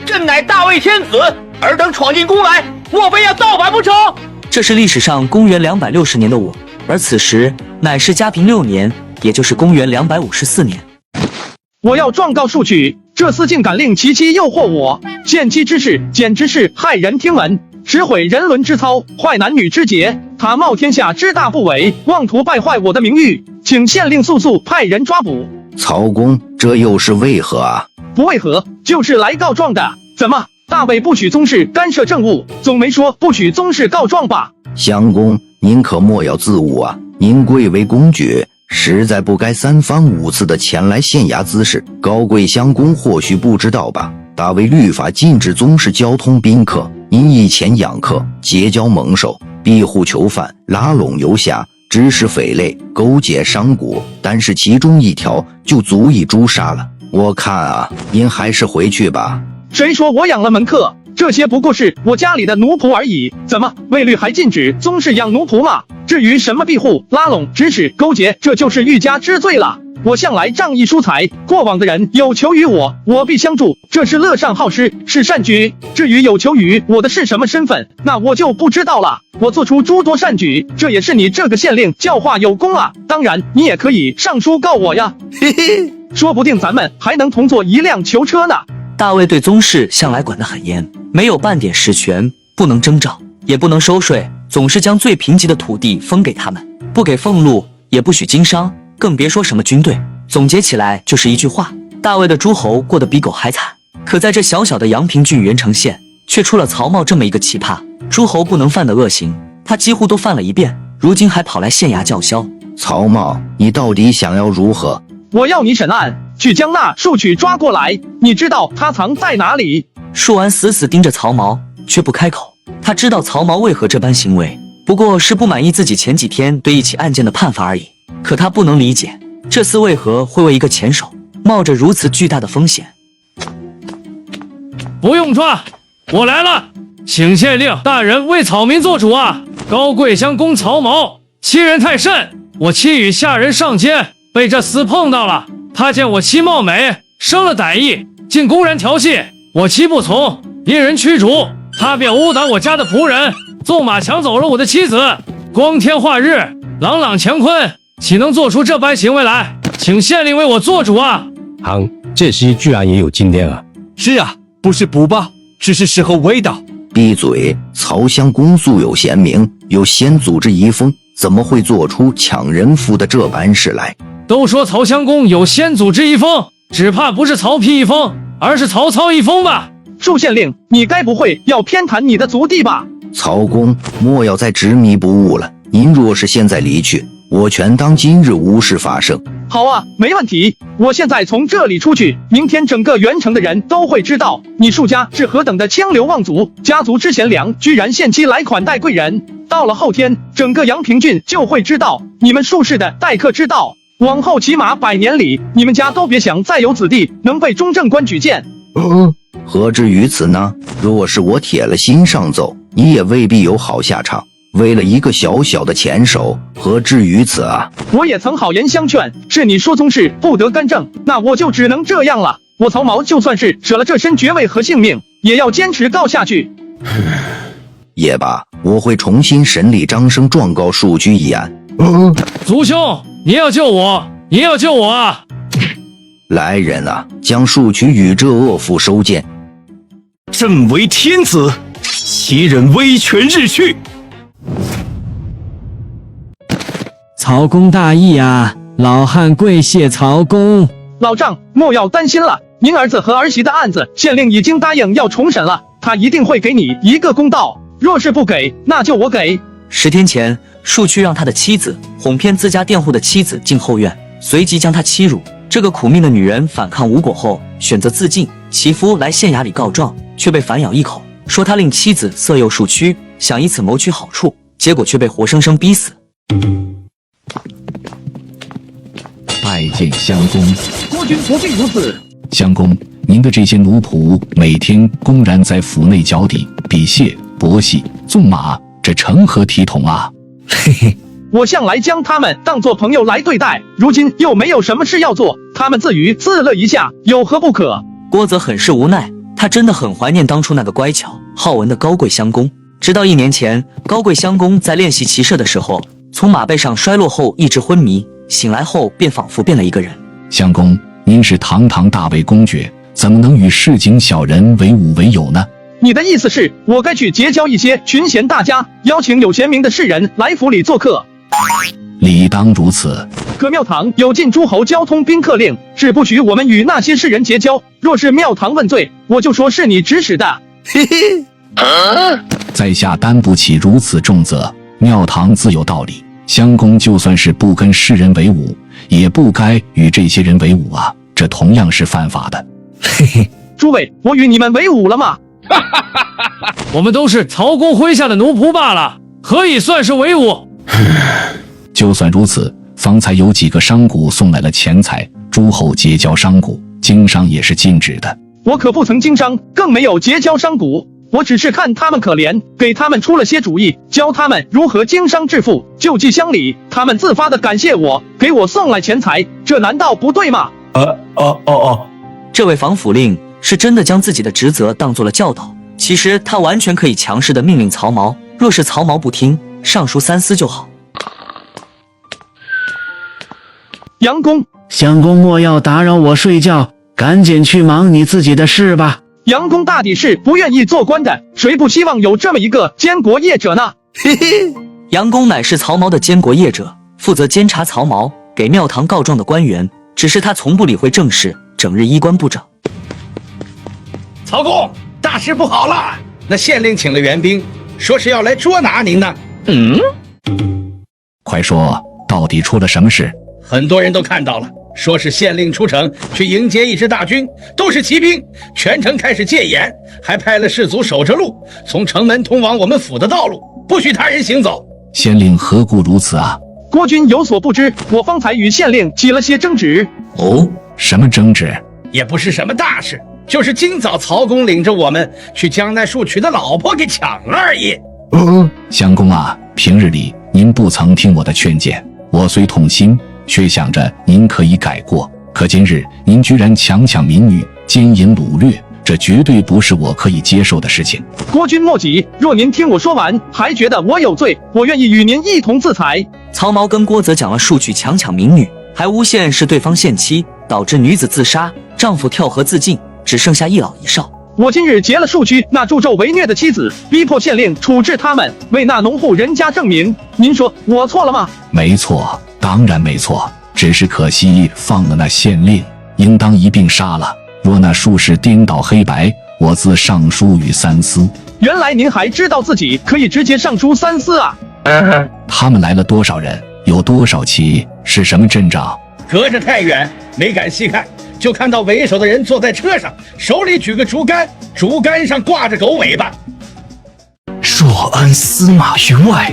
朕乃大魏天子，尔等闯进宫来，莫非要造反不成？这是历史上公元260年的我，而此时乃是嘉平6年，也就是公元254年。我要状告庶曲，这厮竟敢令其妻诱惑我，献妻之事简直是骇人听闻，实毁人伦之操，坏男女之节，他冒天下之大不韪，妄图败坏我的名誉，请县令速速派人抓捕。曹公，这又是为何啊？不为何，就是来告状的。怎么，大魏不许宗室干涉政务，总没说不许宗室告状吧？相公，您可莫要自误啊！您贵为公爵，实在不该3番5次的前来县衙滋事。高贵相公或许不知道吧？大魏律法禁止宗室交通宾客，您以前养客、结交盟首、庇护囚犯、拉拢游侠、指使匪类、勾结商贾，单是其中一条就足以诛杀了。我看啊，您还是回去吧。谁说我养了门客？这些不过是我家里的奴仆而已。怎么，魏律还禁止宗室养奴仆吗？至于什么庇护、拉拢、指使、勾结，这就是欲加之罪了。我向来仗义疏财，过往的人有求于我，我必相助，这是乐善好施，是善举。至于有求于我的是什么身份，那我就不知道了。我做出诸多善举，这也是你这个县令教化有功啊。当然，你也可以上书告我呀，嘿嘿，说不定咱们还能同坐一辆囚车呢。大卫对宗室向来管得很严，没有半点实权，不能征召，也不能收税，总是将最贫瘠的土地分给他们，不给俸禄，也不许经商，更别说什么军队。总结起来就是一句话：大卫的诸侯过得比狗还惨。可在这小小的阳平郡元城县，却出了曹茂这么一个奇葩，诸侯不能犯的恶行，他几乎都犯了一遍，如今还跑来县衙叫嚣。曹茂，你到底想要如何？我要你审案，去将那庶曲抓过来，你知道他藏在哪里？树安死死盯着曹毛，却不开口。他知道曹毛为何这般行为，不过是不满意自己前几天对一起案件的判罚而已。可他不能理解，这厮为何会为一个前手冒着如此巨大的风险。不用抓，我来了，请县令大人为草民做主啊！高贵乡公曹毛欺人太甚，我妻与下人上街，被这厮碰到了。他见我妻貌美，生了歹意，竟公然调戏我妻，不从，一人驱逐。他便殴打我家的仆人，纵马抢走了我的妻子。光天化日，朗朗乾坤，岂能做出这般行为来？请县令为我做主啊！这厮居然也有今天啊！是啊，不是补报，只是事后味道。闭嘴！曹襄公素有贤名，有先祖之遗风，怎么会做出抢人妇的这般事来？都说曹襄公有先祖之遗风，只怕不是曹丕遗风，而是曹操遗风吧？祝县令，你该不会要偏袒你的族弟吧？曹公，莫要再执迷不悟了。您若是现在离去，我全当今日无事发生。好啊，没问题。我现在从这里出去，明天整个元城的人都会知道你祝家是何等的清流望族，家族之贤良，居然献妻来款待贵人。到了后天，整个阳平郡就会知道你们术士的待客之道。往后起码100年里，你们家都别想再有子弟能被中正官举荐。何至于此呢？若是我铁了心上奏，你也未必有好下场。为了一个小小的前手，何至于此啊？我也曾好言相劝，是你说宗室不得干政，那我就只能这样了。我曹毛就算是舍了这身爵位和性命，也要坚持告下去。也罢，我会重新审理张生状告庶曲一案。族兄，你要救我，你要救我啊！来人啊，将庶曲与这恶妇收监。朕为天子，其人威权日去。曹公大义啊，老汉跪谢曹公。老丈莫要担心了，您儿子和儿媳的案子，县令已经答应要重审了，他一定会给你一个公道。若是不给，那就我给。10天前，庶曲让他的妻子哄骗自家佃户的妻子进后院，随即将她欺辱。这个苦命的女人反抗无果后，选择自尽。其夫来县衙里告状，却被反咬一口，说他令妻子色诱庶曲，想以此谋取好处，结果却被活生生逼死。拜见襄公。国君不必如此。襄公，您的这些奴仆每天公然在府内脚底比械、搏戏、纵马，这成何体统啊？嘿嘿，我向来将他们当作朋友来对待，如今又没有什么事要做，他们自娱自乐一下，有何不可？郭泽很是无奈，他他真的很怀念当初那个乖巧好文的高贵襄公。直到1年前，高贵襄公在练习骑射的时候，从马背上摔落后一直昏迷，醒来后便仿佛变了一个人。襄公，您是堂堂大魏公爵，怎么能与市井小人为伍为友呢？你的意思是我该去结交一些群贤大家，邀请有贤名的士人来府里做客？理当如此。可庙堂有禁诸侯交通宾客令，是不许我们与那些士人结交。若是庙堂问罪，我就说是你指使的。嘿嘿，在下担不起如此重责，庙堂自有道理。襄公就算是不跟世人为伍，也不该与这些人为伍啊，这同样是犯法的。嘿嘿，诸位，我与你们为伍了吗？我们都是曹公麾下的奴仆罢了，何以算是为伍？就算如此，方才有几个商贾送来了钱财，诸侯结交商贾，经商也是禁止的。我可不曾经商，更没有结交商贾。我只是看他们可怜，给他们出了些主意，教他们如何经商致富，救济乡里。他们自发的感谢我，给我送来钱财，这难道不对吗？这位防府令是真的将自己的职责当作了教导。其实他完全可以强势的命令曹髦，若是曹髦不听，上书三思就好。杨公，襄公莫要打扰我睡觉，赶紧去忙你自己的事吧。杨公大抵是不愿意做官的，谁不希望有这么一个监国业者呢？嘿嘿，杨公乃是曹髦的监国业者，负责监察曹髦给庙堂告状的官员，只是他从不理会政事，整日衣冠不整。曹公，大事不好了！那县令请了援兵，说是要来捉拿您呢。快说，到底出了什么事？很多人都看到了，说是县令出城去迎接一支大军，都是骑兵，全城开始戒严，还派了士卒守着路，从城门通往我们府的道路，不许他人行走。县令何故如此啊？国君有所不知，我方才与县令起了些争执。哦，什么争执？也不是什么大事，就是今早曹公领着我们去江南树娶的老婆给抢了而已。襄公啊，平日里您不曾听我的劝谏，我虽痛心，却想着您可以改过。可今日您居然强抢民女，奸淫掳掠，这绝对不是我可以接受的事情。国君莫急，若您听我说完，还觉得我有罪，我愿意与您一同自裁。曹髦跟郭泽讲了数句强抢民女，还诬陷是对方献妻，导致女子自杀，丈夫跳河自尽，只剩下一老一少。我今日劫了数区那助纣为虐的妻子，逼迫县令处置他们，为那农户人家证明。您说我错了吗？没错，当然没错，只是可惜放了那县令，应当一并杀了。若那术士颠倒黑白，我自上书与三司。原来您还知道自己可以直接上书三司啊？他们来了多少人？有多少骑？是什么阵仗？隔着太远，没敢细看，就看到为首的人坐在车上，手里举个竹竿，竹竿上挂着狗尾巴。若安司马于外，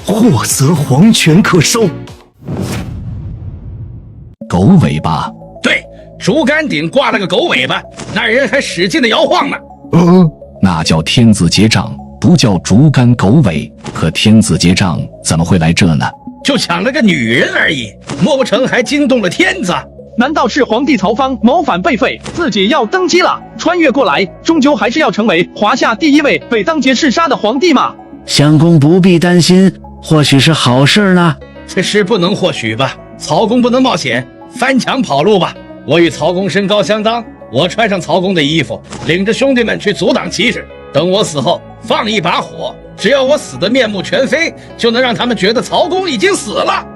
或则黄泉可收。狗尾巴？对，竹竿顶挂了个狗尾巴，那人还使劲的摇晃呢。那叫天子结账，不叫竹竿狗尾。可天子结账怎么会来这呢？就抢了个女人而已，莫不成还惊动了天子？难道是皇帝曹芳谋反被废，自己要登基了？穿越过来，终究还是要成为华夏第一位被当街弑杀的皇帝吗？襄公不必担心，或许是好事呢。这事不能或许吧？曹公不能冒险，翻墙跑路吧？我与曹公身高相当，我穿上曹公的衣服，领着兄弟们去阻挡骑士。等我死后，放一把火，只要我死得面目全非，就能让他们觉得曹公已经死了。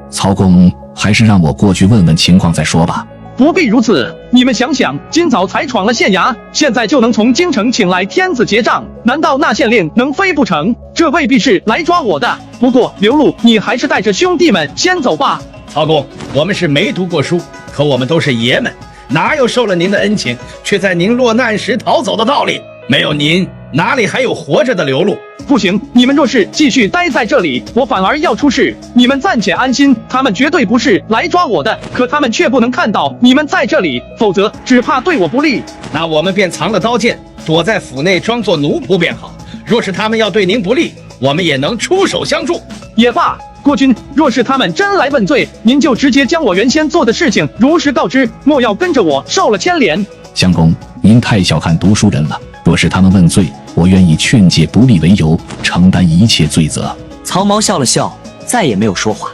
曹公，还是让我过去问问情况再说吧。不必如此，你们想想，今早才闯了县衙，现在就能从京城请来天子结账，难道那县令能飞不成？这未必是来抓我的。不过刘禄，你还是带着兄弟们先走吧。曹公，我们是没读过书，可我们都是爷们，哪有受了您的恩情，却在您落难时逃走的道理？没有您，哪里还有活着的刘禄？不行，你们若是继续待在这里，我反而要出事。你们暂且安心，他们绝对不是来抓我的，可他们却不能看到你们在这里，否则只怕对我不利。那我们便藏了刀剑，躲在府内装作奴仆便好。若是他们要对您不利，我们也能出手相助。也罢，国君，若是他们真来问罪，您就直接将我原先做的事情如实告知，莫要跟着我受了牵连。相公，您太小看读书人了。若是他们问罪，我愿以劝诫不力为由，承担一切罪责。曹毛笑了笑，再也没有说话。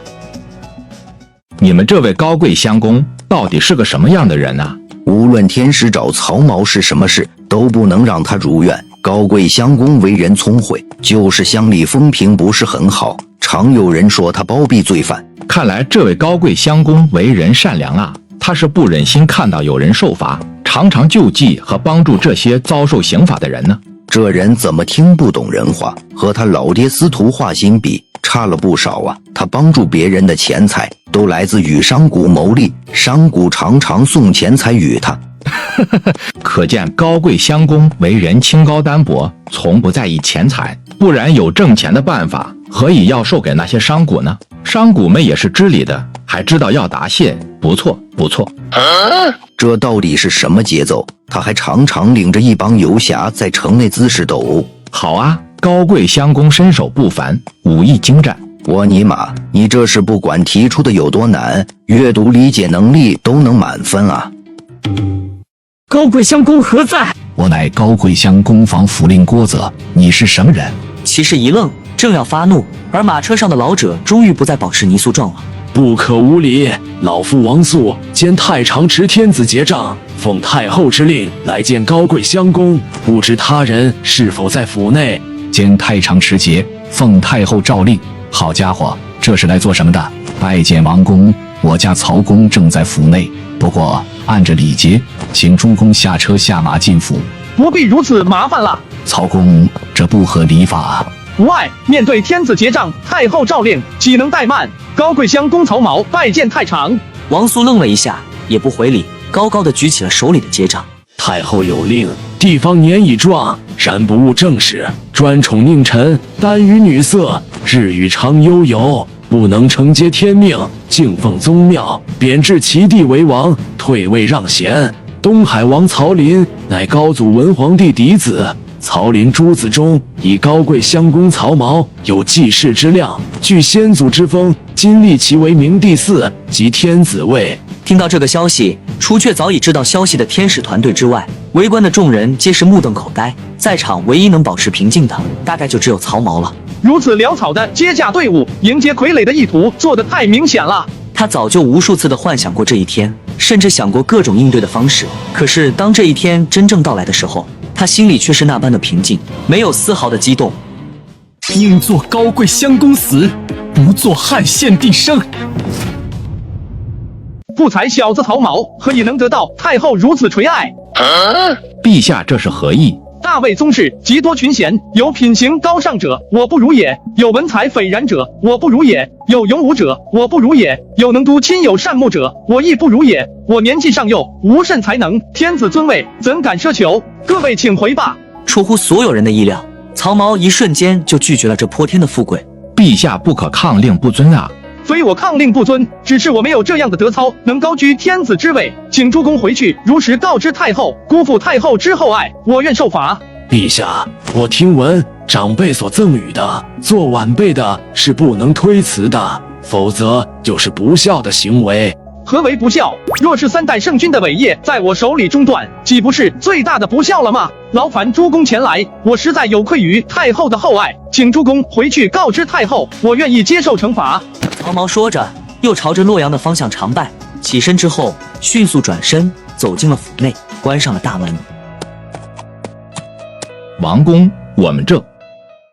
你们这位高贵相公到底是个什么样的人啊？无论天师找曹毛是什么事，都不能让他如愿。高贵相公为人聪慧，就是乡里风评不是很好，常有人说他包庇罪犯。看来这位高贵相公为人善良啊，他是不忍心看到有人受罚，常常救济和帮助这些遭受刑罚的人呢。这人怎么听不懂人话？和他老爹司徒华歆比，差了不少啊。他帮助别人的钱财都来自与商贾牟利，商贾常常送钱财与他。可见高贵相公为人清高淡泊，从不在意钱财，不然有挣钱的办法，何以要授给那些商贾呢？商贾们也是知礼的，还知道要答谢，不错不错。这到底是什么节奏？他还常常领着一帮游侠在城内滋事斗殴。好啊，高贵相公身手不凡，武艺精湛。我尼玛，你这是不管提出的有多难，阅读理解能力都能满分啊！高贵相公何在？我乃高贵乡攻防府令郭泽，你是什么人？骑士一愣，正要发怒，而马车上的老者终于不再保持泥塑状了。不可无礼！老夫王肃兼太常持天子结账，奉太后之令来见高贵相公，不知他人是否在府内？兼太常持节，奉太后诏令。好家伙，这是来做什么的？拜见王公，我家曹公正在府内，不过按着礼节，请诸公下车下马进府。不必如此麻烦了。曹公，这不合礼法啊！无碍，面对天子结账，太后诏令，岂能怠慢？高贵乡公曹毛拜见太常。王肃愣了一下，也不回礼，高高的举起了手里的结账。太后有令，地方年已壮，然不务正事，专宠佞臣，耽于女色，日与常悠游，不能承接天命，敬奉宗庙，贬至其弟为王，退位让贤。东海王曹林乃高祖文皇帝嫡子，曹林诸子中，以高贵乡公曹毛有济世之量，具先祖之风，今立其为明帝嗣及天子位。听到这个消息，除却早已知道消息的天使团队之外，围观的众人皆是目瞪口呆。在场唯一能保持平静的，大概就只有曹毛了。如此潦草的接驾队伍，迎接傀儡的意图做得太明显了。他早就无数次的幻想过这一天，甚至想过各种应对的方式。可是当这一天真正到来的时候，他心里却是那般的平静，没有丝毫的激动。宁做高贵乡公死，不做汉献帝生。不才小子曹毛，何以能得到太后如此垂爱？陛下这是何意？大魏宗室极多群贤，有品行高尚者，我不如也；有文采斐然者，我不如也；有勇武者，我不如也；有能督亲友善牧者，我亦不如也。我年纪尚幼，无甚才能，天子尊位，怎敢奢求？各位请回吧。出乎所有人的意料，曹毛一瞬间就拒绝了这泼天的富贵。陛下不可抗令不遵啊！非我抗令不遵，只是我没有这样的德操，能高居天子之位。请诸公回去，如实告知太后，辜负太后之厚爱，我愿受罚。陛下，我听闻长辈所赠予的，做晚辈的是不能推辞的，否则就是不孝的行为。何为不孝？若是3代圣君的伟业在我手里中断，岂不是最大的不孝了吗？劳烦诸公前来，我实在有愧于太后的厚爱，请诸公回去告知太后，我愿意接受惩罚。曹毛说着，又朝着洛阳的方向长拜，起身之后，迅速转身走进了府内，关上了大门。王公，我们这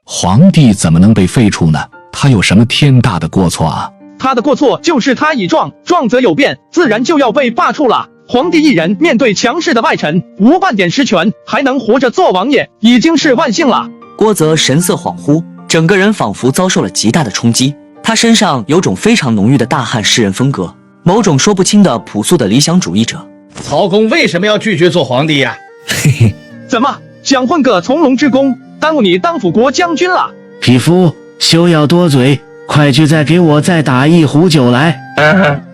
皇帝怎么能被废黜呢？他有什么天大的过错啊？他的过错就是他已壮，壮则有变，自然就要被罢黜了。皇帝一人面对强势的外臣，无半点实权，还能活着做王爷，已经是万幸了。郭泽神色恍惚，整个人仿佛遭受了极大的冲击。他身上有种非常浓郁的大汉诗人风格，某种说不清的朴素的理想主义者。曹公为什么要拒绝做皇帝呀？嘿嘿，怎么想混个从龙之功，耽误你当辅国将军了？匹夫，休要多嘴，快去给我再打一壶酒来。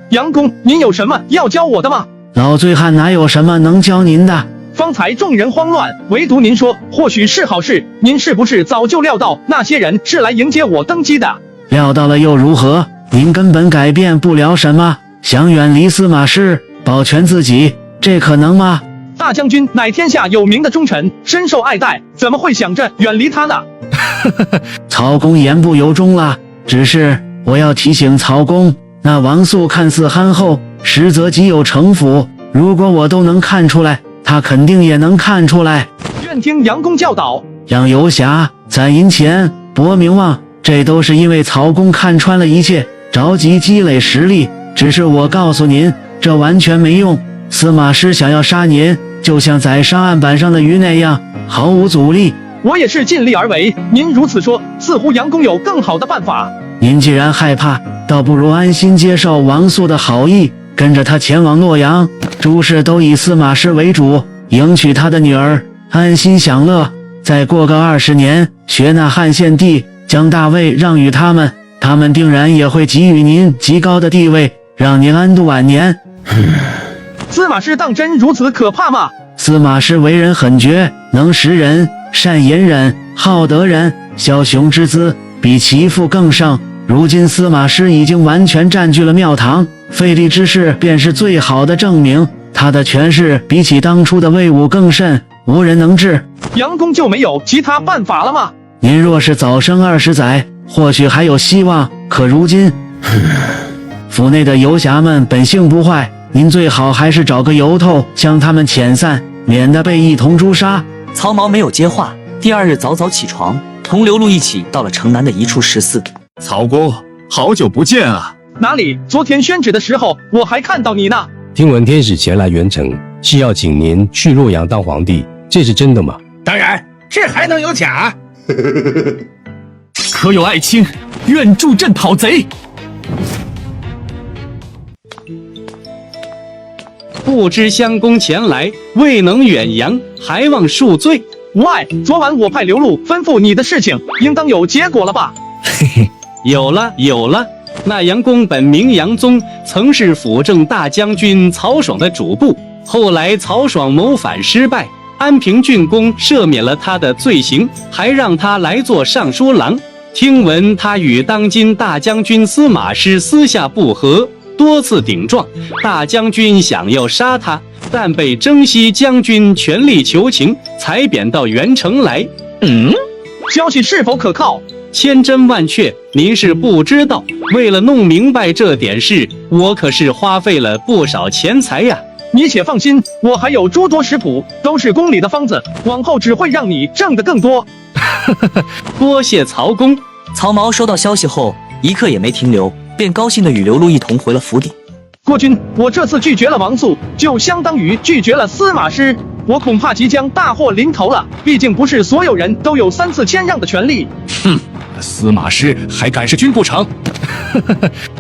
杨公，您有什么要教我的吗？老醉汉哪有什么能教您的？方才众人慌乱，唯独您说或许是好事，您是不是早就料到那些人是来迎接我登基的？料到了又如何？您根本改变不了什么。想远离司马氏，保全自己，这可能吗？大将军乃天下有名的忠臣，深受爱戴，怎么会想着远离他呢？曹公言不由衷了，只是我要提醒曹公，那王素看似憨厚，实则极有城府。如果我都能看出来，他肯定也能看出来。愿听杨公教导。养游侠、攒银钱、博名望，这都是因为曹公看穿了一切，着急积累实力。只是我告诉您，这完全没用。司马师想要杀您，就像宰杀案板上的鱼那样，毫无阻力。我也是尽力而为，您如此说，似乎杨公有更好的办法。您既然害怕，倒不如安心接受王素的好意，跟着他前往洛阳，诸事都以司马师为主，迎娶他的女儿，安心享乐。再过个20年，学那汉献帝，将大位让与他们，他们定然也会给予您极高的地位，让您安度晚年。司马师当真如此可怕吗？司马师为人狠绝，能识人，善隐忍，好得人，枭雄之姿，比其父更胜。如今司马师已经完全占据了庙堂，费力之事便是最好的证明。他的权势比起当初的魏武更甚，无人能治。杨公就没有其他办法了吗？您若是早生20载，或许还有希望。可如今，府内的游侠们本性不坏，您最好还是找个由头将他们遣散，免得被一同诛杀。曹髦没有接话。第2日早早起床，同刘禄一起到了城南的一处食肆。曹公，好久不见啊！哪里？昨天宣旨的时候，我还看到你呢。听闻天使前来元城，是要请您去洛阳当皇帝，这是真的吗？当然，这还能有假？可有爱卿愿助朕讨贼？不知襄公前来，未能远扬，还望恕罪。喂，昨晚我派刘禄吩咐你的事情，应当有结果了吧？嘿嘿，有了。那杨公本名杨宗，曾是辅政大将军曹爽的主簿。后来曹爽谋反失败，安平郡公赦免了他的罪行，还让他来做尚书郎。听闻他与当今大将军司马师私下不和，多次顶撞，大将军想要杀他，但被征西将军全力求情，才贬到元城来。消息是否可靠？千真万确，您是不知道。为了弄明白这点事，我可是花费了不少钱财呀。你且放心，我还有诸多食谱，都是宫里的方子，往后只会让你挣得更多。多谢曹公。曹髦收到消息后，一刻也没停留，便高兴地与刘禄一同回了府邸。国君，我这次拒绝了王素，就相当于拒绝了司马师，我恐怕即将大祸临头了。毕竟不是所有人都有3次谦让的权利。司马师还敢弑君不成？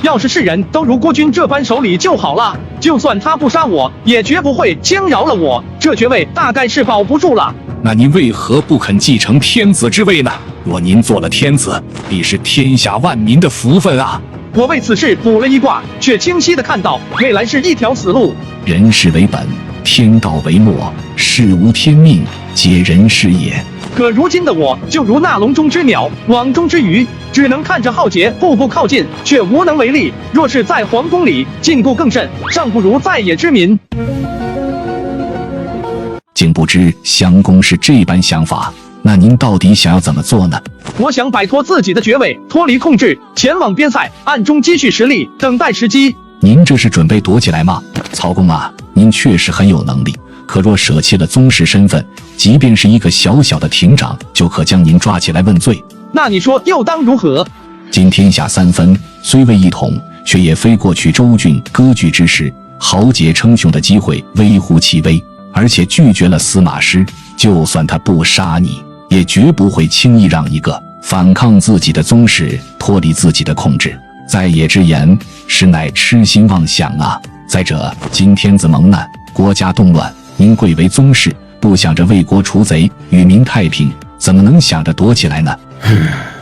要是世人都如国君这般守礼就好了，就算他不杀我，也绝不会轻饶了我。这爵位大概是保不住了。那您为何不肯继承天子之位呢？若您做了天子，必是天下万民的福分啊！我为此事卜了一卦，却清晰地看到未来是一条死路。人事为本，天道为末，事无天命，皆人事也。可如今的我，就如那笼中之鸟，网中之鱼，只能看着浩劫步步靠近，却无能为力。若是在皇宫里，禁锢更甚，尚不如在野之民。竟不知襄公是这般想法，那您到底想要怎么做呢？我想摆脱自己的爵位，脱离控制，前往边塞，暗中积蓄实力，等待时机。您这是准备躲起来吗？曹公啊，您确实很有能力，可若舍弃了宗室身份，即便是一个小小的亭长，就可将您抓起来问罪。那你说又当如何？今天下三分，虽未一统，却也非过去州郡割据之时豪杰称雄的机会，微乎其微。而且拒绝了司马师，就算他不杀你，也绝不会轻易让一个反抗自己的宗室脱离自己的控制。在野之言，实乃痴心妄想啊！再者，今天子蒙难，国家动乱，您贵为宗室，不想着为国除贼，与民太平，怎么能想着躲起来呢？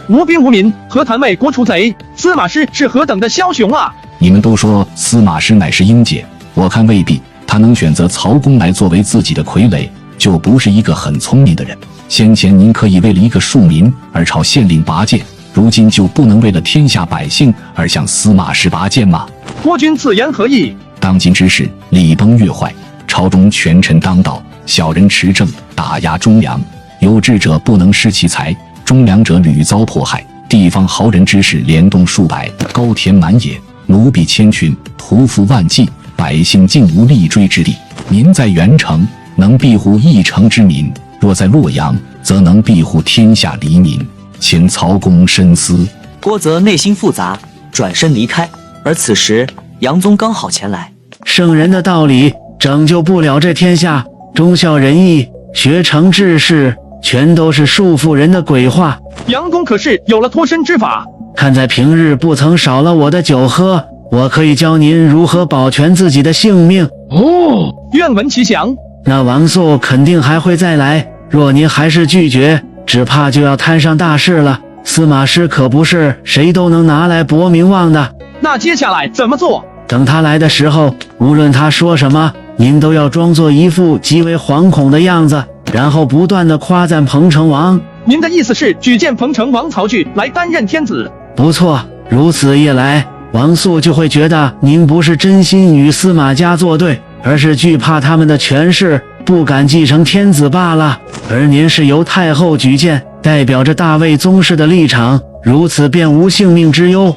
无兵无民，何谈为国除贼？司马师是何等的枭雄啊！你们都说司马师乃是英杰，我看未必。他能选择曹公来作为自己的傀儡，就不是一个很聪明的人。先前您可以为了一个庶民而朝县令拔剑，如今就不能为了天下百姓而向司马师拔剑吗？国君此言何意？当今之事礼崩乐坏，朝中权臣当道，小人持政，打压忠良，有志者不能施其才，忠良者屡遭迫害，地方豪人之士连动数百，高田满野，奴婢千群，屠夫万计，百姓竟无立锥之地。您在元城，能庇护一城之民；若在洛阳，则能庇护天下黎民。请曹公深思。郭泽内心复杂，转身离开。而此时，杨宗刚好前来。圣人的道理拯救不了这天下，忠孝仁义、学成治世，全都是束缚人的鬼话。杨公可是有了脱身之法？看在平日不曾少了我的酒喝，我可以教您如何保全自己的性命。哦，愿闻其详。那王素肯定还会再来，若您还是拒绝，只怕就要摊上大事了。司马师可不是谁都能拿来博名望的。那接下来怎么做？等他来的时候，无论他说什么，您都要装作一副极为惶恐的样子，然后不断地夸赞彭城王。您的意思是举荐彭城王曹据来担任天子？不错，如此一来，王肃就会觉得您不是真心与司马家作对，而是惧怕他们的权势，不敢继承天子罢了。而您是由太后举荐，代表着大魏宗室的立场，如此便无性命之忧。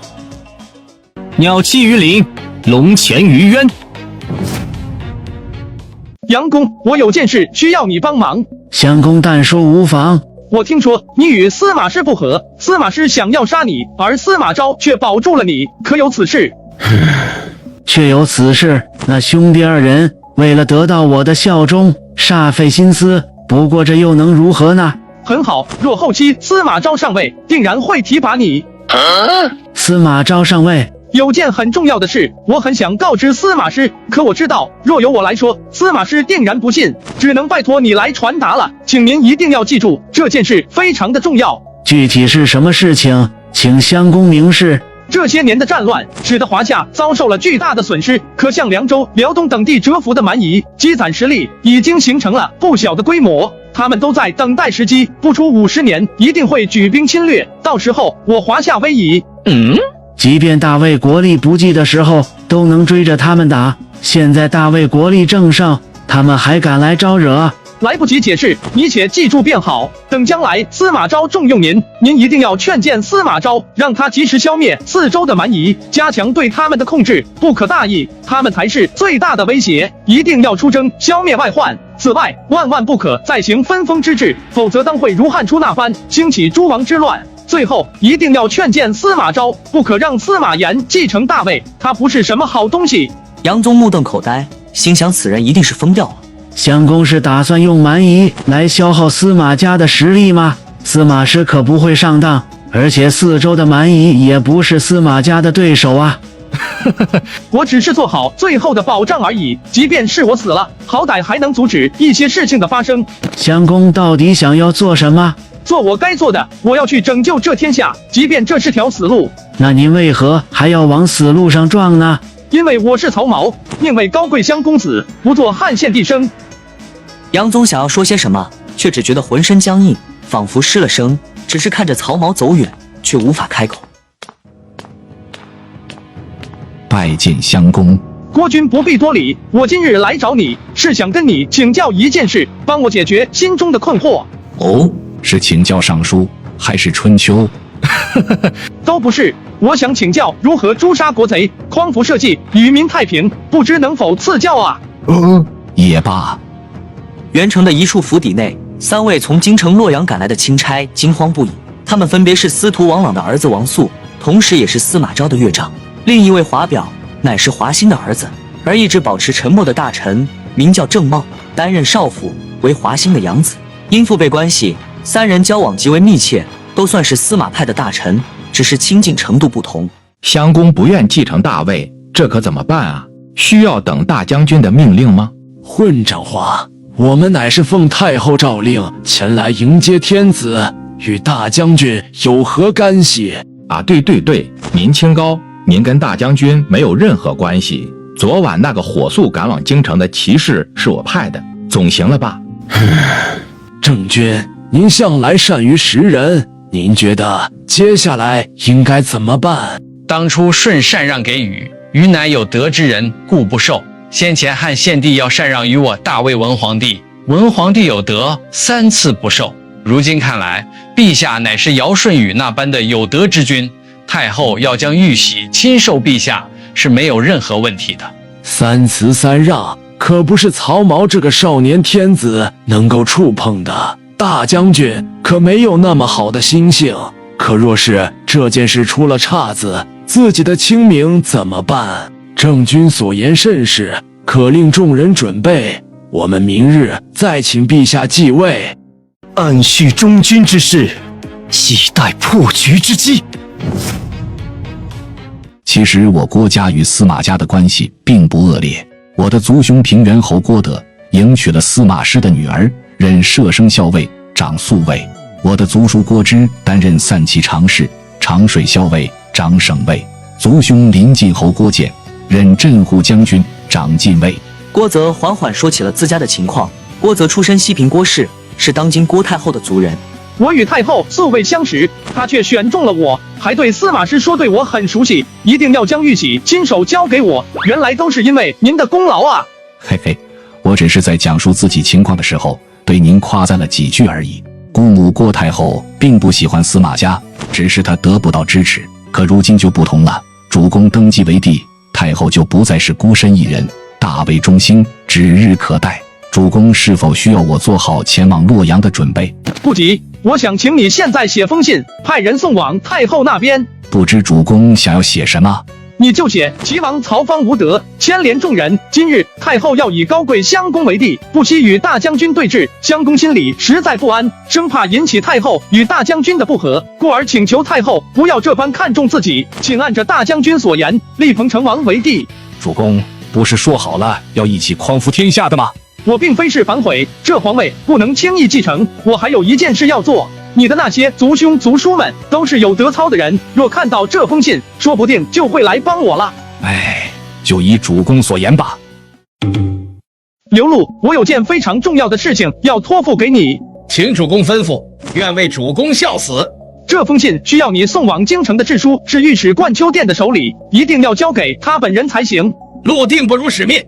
鸟栖于林，龙潜于渊。杨公，我有件事需要你帮忙。相公但说无妨。我听说你与司马师不和，司马师想要杀你，而司马昭却保住了你，可有此事？确有此事。那兄弟二人为了得到我的效忠，煞费心思。不过这又能如何呢？很好，若后期司马昭上位，定然会提拔你。司马昭上位？有件很重要的事，我很想告知司马师，可我知道，若由我来说，司马师定然不信，只能拜托你来传达了。请您一定要记住，这件事非常的重要。具体是什么事情，请相公明示。这些年的战乱，使得华夏遭受了巨大的损失，可向凉州、辽东等地蛰伏的蛮夷积攒实力，已经形成了不小的规模。他们都在等待时机，不出50年，一定会举兵侵略。到时候，我华夏危矣。即便大魏国力不济的时候，都能追着他们打。现在大魏国力正盛，他们还敢来招惹？来不及解释，你且记住便好。等将来司马昭重用您，您一定要劝谏司马昭，让他及时消灭四周的蛮夷，加强对他们的控制，不可大意，他们才是最大的威胁。一定要出征，消灭外患。此外，万万不可再行分封之制，否则当会如汉初那般兴起诸王之乱。最后，一定要劝谏司马昭，不可让司马炎继承大位，他不是什么好东西。杨宗目瞪口呆，心想此人一定是疯掉了。相公是打算用蛮夷来消耗司马家的实力吗？司马师可不会上当，而且四周的蛮夷也不是司马家的对手啊。我只是做好最后的保障而已，即便是我死了，好歹还能阻止一些事情的发生。相公到底想要做什么？做我该做的，我要去拯救这天下，即便这是条死路。那您为何还要往死路上撞呢？因为我是曹髦，宁为高贵乡公子，不做汉献帝生。杨宗想要说些什么，却只觉得浑身僵硬，仿佛失了声，只是看着曹髦走远，却无法开口。拜见相公。国君不必多礼，我今日来找你，是想跟你请教一件事，帮我解决心中的困惑。哦，是请教尚书，还是春秋？都不是，我想请教如何诛杀国贼，匡扶社稷，与民太平，不知能否赐教啊？也罢。元城的一处府邸内，3位从京城洛阳赶来的钦差惊慌不已。他们分别是司徒王朗的儿子王肃，同时也是司马昭的岳丈；另一位华表乃是华歆的儿子，而一直保持沉默的大臣名叫郑茂，担任少府，为华歆的养子。因父辈关系，3人交往极为密切，都算是司马派的大臣，只是亲近程度不同。襄公不愿继承大位，这可怎么办啊？需要等大将军的命令吗？混账话！我们乃是奉太后诏令前来迎接天子，与大将军有何干系啊？对，您清高，您跟大将军没有任何关系。昨晚那个火速赶往京城的骑士是我派的，总行了吧？郑君，您向来善于识人，您觉得接下来应该怎么办？当初舜禅让给禹，禹乃有德之人，故不受。先前汉献帝要禅让于我大魏文皇帝，文皇帝有德，3次不受。如今看来，陛下乃是尧舜禹那般的有德之君，太后要将玉玺亲授陛下是没有任何问题的。3辞3让，可不是曹髦这个少年天子能够触碰的。大将军可没有那么好的心性，可若是这件事出了岔子，自己的清明怎么办？郑君所言甚是，可令众人准备，我们明日再请陛下继位。暗叙中军之事，以待破局之机。其实我郭家与司马家的关系并不恶劣，我的族兄平原侯郭德迎娶了司马师的女儿，任摄生校尉，长宿尉。我的族叔郭芝担任散骑常侍，长水校尉，长省尉。族兄临晋侯郭建任镇护将军，长禁卫。郭泽缓缓说起了自家的情况。郭泽出身西平郭氏，是当今郭太后的族人。我与太后素未相识，她却选中了我，还对司马师说对我很熟悉，一定要将玉玺亲手交给我。原来都是因为您的功劳啊！嘿嘿，我只是在讲述自己情况的时候，对您夸赞了几句而已。姑母郭太后并不喜欢司马家，只是她得不到支持。可如今就不同了，主公登基为帝，太后就不再是孤身一人，大魏中兴指日可待。主公是否需要我做好前往洛阳的准备？不急，我想请你现在写封信，派人送往太后那边。不知主公想要写什么？你就写齐王曹芳无德，牵连众人。今日太后要以高贵襄公为帝，不惜与大将军对峙，襄公心里实在不安，生怕引起太后与大将军的不和，故而请求太后不要这般看重自己，请按着大将军所言，立彭城王为帝。主公不是说好了要一起匡扶天下的吗？我并非是反悔，这皇位不能轻易继承，我还有一件事要做。你的那些族兄族叔们都是有德操的人，若看到这封信，说不定就会来帮我了。哎，就依主公所言吧。刘禄，我有件非常重要的事情要托付给你，请主公吩咐，愿为主公效死。这封信需要你送往京城的制书是御史冠丘殿的手里，一定要交给他本人才行。禄定不辱使命。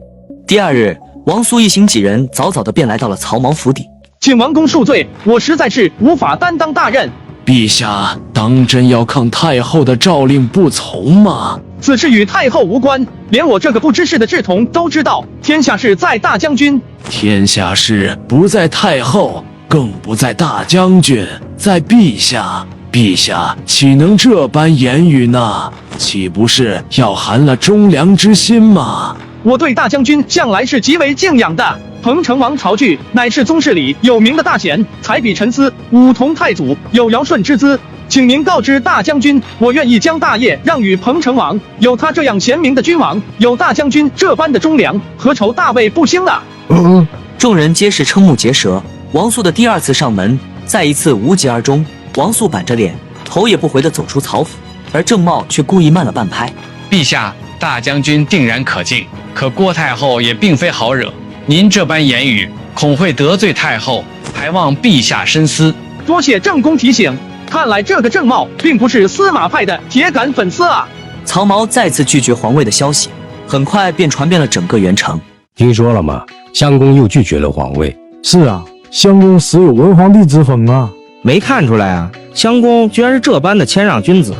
第二日，王肃一行几人早早的便来到了曹髦府邸。请王公恕罪，我实在是无法担当大任。陛下当真要抗太后的诏令不从吗？此事与太后无关，连我这个不知事的稚童都知道，天下事在大将军。天下事不在太后，更不在大将军，在陛下。陛下岂能这般言语呢？岂不是要寒了忠良之心吗？我对大将军向来是极为敬仰的。彭城王曹据乃是宗室里有名的大贤，才比陈思、武同太祖，有尧舜之资。请您告知大将军，我愿意将大业让与彭城王。有他这样贤明的君王，有大将军这般的忠良，何愁大魏不兴呢？众人皆是瞠目结舌。王肃的第二次上门，再一次无疾而终。王肃板着脸，头也不回地走出曹府，而郑茂却故意慢了半拍。陛下，大将军定然可敬，可郭太后也并非好惹。您这般言语，恐会得罪太后，还望陛下深思。多谢郑公提醒，看来这个郑茂并不是司马派的铁杆粉丝啊。曹髦再次拒绝皇位的消息，很快便传遍了整个元城。听说了吗？襄公又拒绝了皇位。是啊，襄公实有文皇帝之风啊。没看出来啊，襄公居然是这般的谦让君子。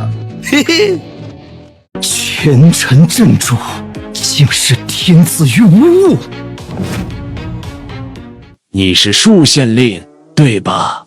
嘿嘿，权臣镇主，竟是天子与无物。你是恕县令对吧？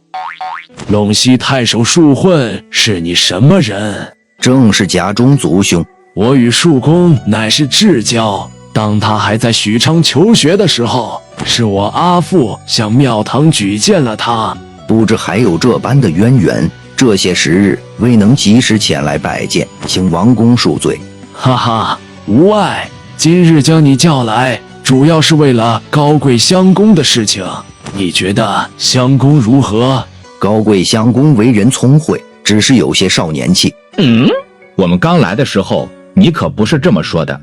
陇西太守恕混是你什么人？正是家中族兄。我与恕公乃是至交，当他还在许昌求学的时候，是我阿父向庙堂举荐了他。不知还有这般的渊源，这些时日未能及时前来拜见，请王公恕罪。哈哈，无碍。今日将你叫来，主要是为了高贵襄公的事情。你觉得襄公如何？高贵襄公为人聪慧，只是有些少年气。我们刚来的时候，你可不是这么说的。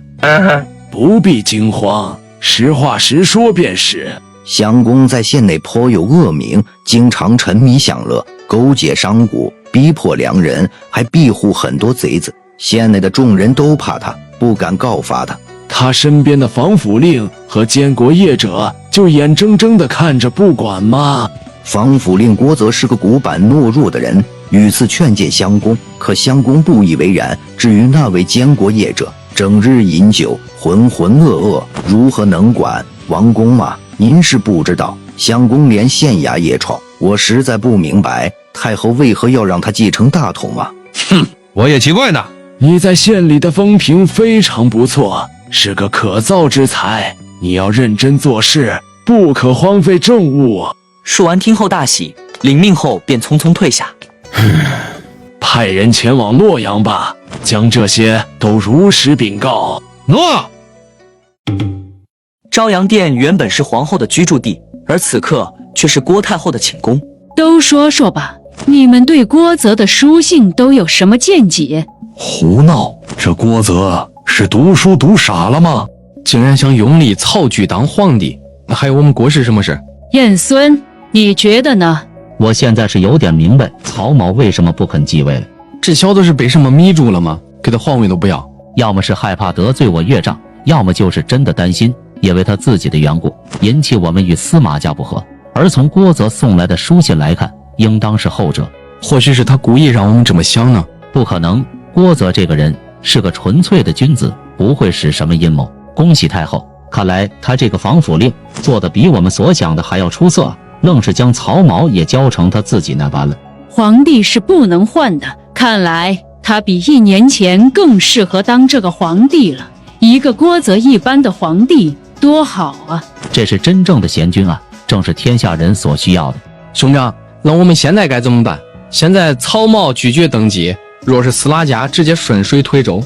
不必惊慌，实话实说便是。襄公在县内颇有恶名，经常沉迷享乐，勾结商贾，逼迫良人，还庇护很多贼子。县内的众人都怕他，不敢告发他。他身边的防府令和监国业者就眼睁睁地看着不管吗？防府令郭泽是个古板懦弱的人，屡次劝诫襄公，可襄公不以为然。至于那位监国业者，整日饮酒，浑浑噩噩，如何能管？王公啊，您是不知道，襄公连县衙也闯，我实在不明白太后为何要让他继承大统啊！哼，我也奇怪呢。你在县里的风评非常不错，是个可造之才，你要认真做事，不可荒废政务。树完听后大喜，领命后便匆匆退下。派人前往洛阳吧，将这些都如实禀告。诺。昭阳殿原本是皇后的居住地，而此刻却是郭太后的寝宫。都说说吧，你们对郭泽的书信都有什么见解？胡闹！这郭泽是读书读傻了吗？竟然想拥立曹举当皇帝，那还有我们国师什么事？燕孙，你觉得呢？我现在是有点明白曹髦为什么不肯继位了。这小子是被什么迷住了吗？给他皇位都不要？要么是害怕得罪我岳丈，要么就是真的担心，因为他自己的缘故引起我们与司马家不和。而从郭泽送来的书信来看，应当是后者。或许是他故意让我们这么想呢？不可能，郭泽这个人是个纯粹的君子，不会使什么阴谋。恭喜太后，看来他这个防府令做得比我们所想的还要出色，愣是将曹髦也教成他自己那般了。皇帝是不能换的，看来他比1年前更适合当这个皇帝了。一个郭泽一般的皇帝多好啊！这是真正的贤君啊，正是天下人所需要的。兄长，那我们现在该怎么办？现在曹髦拒绝登基，若是司马家直接顺水推舟，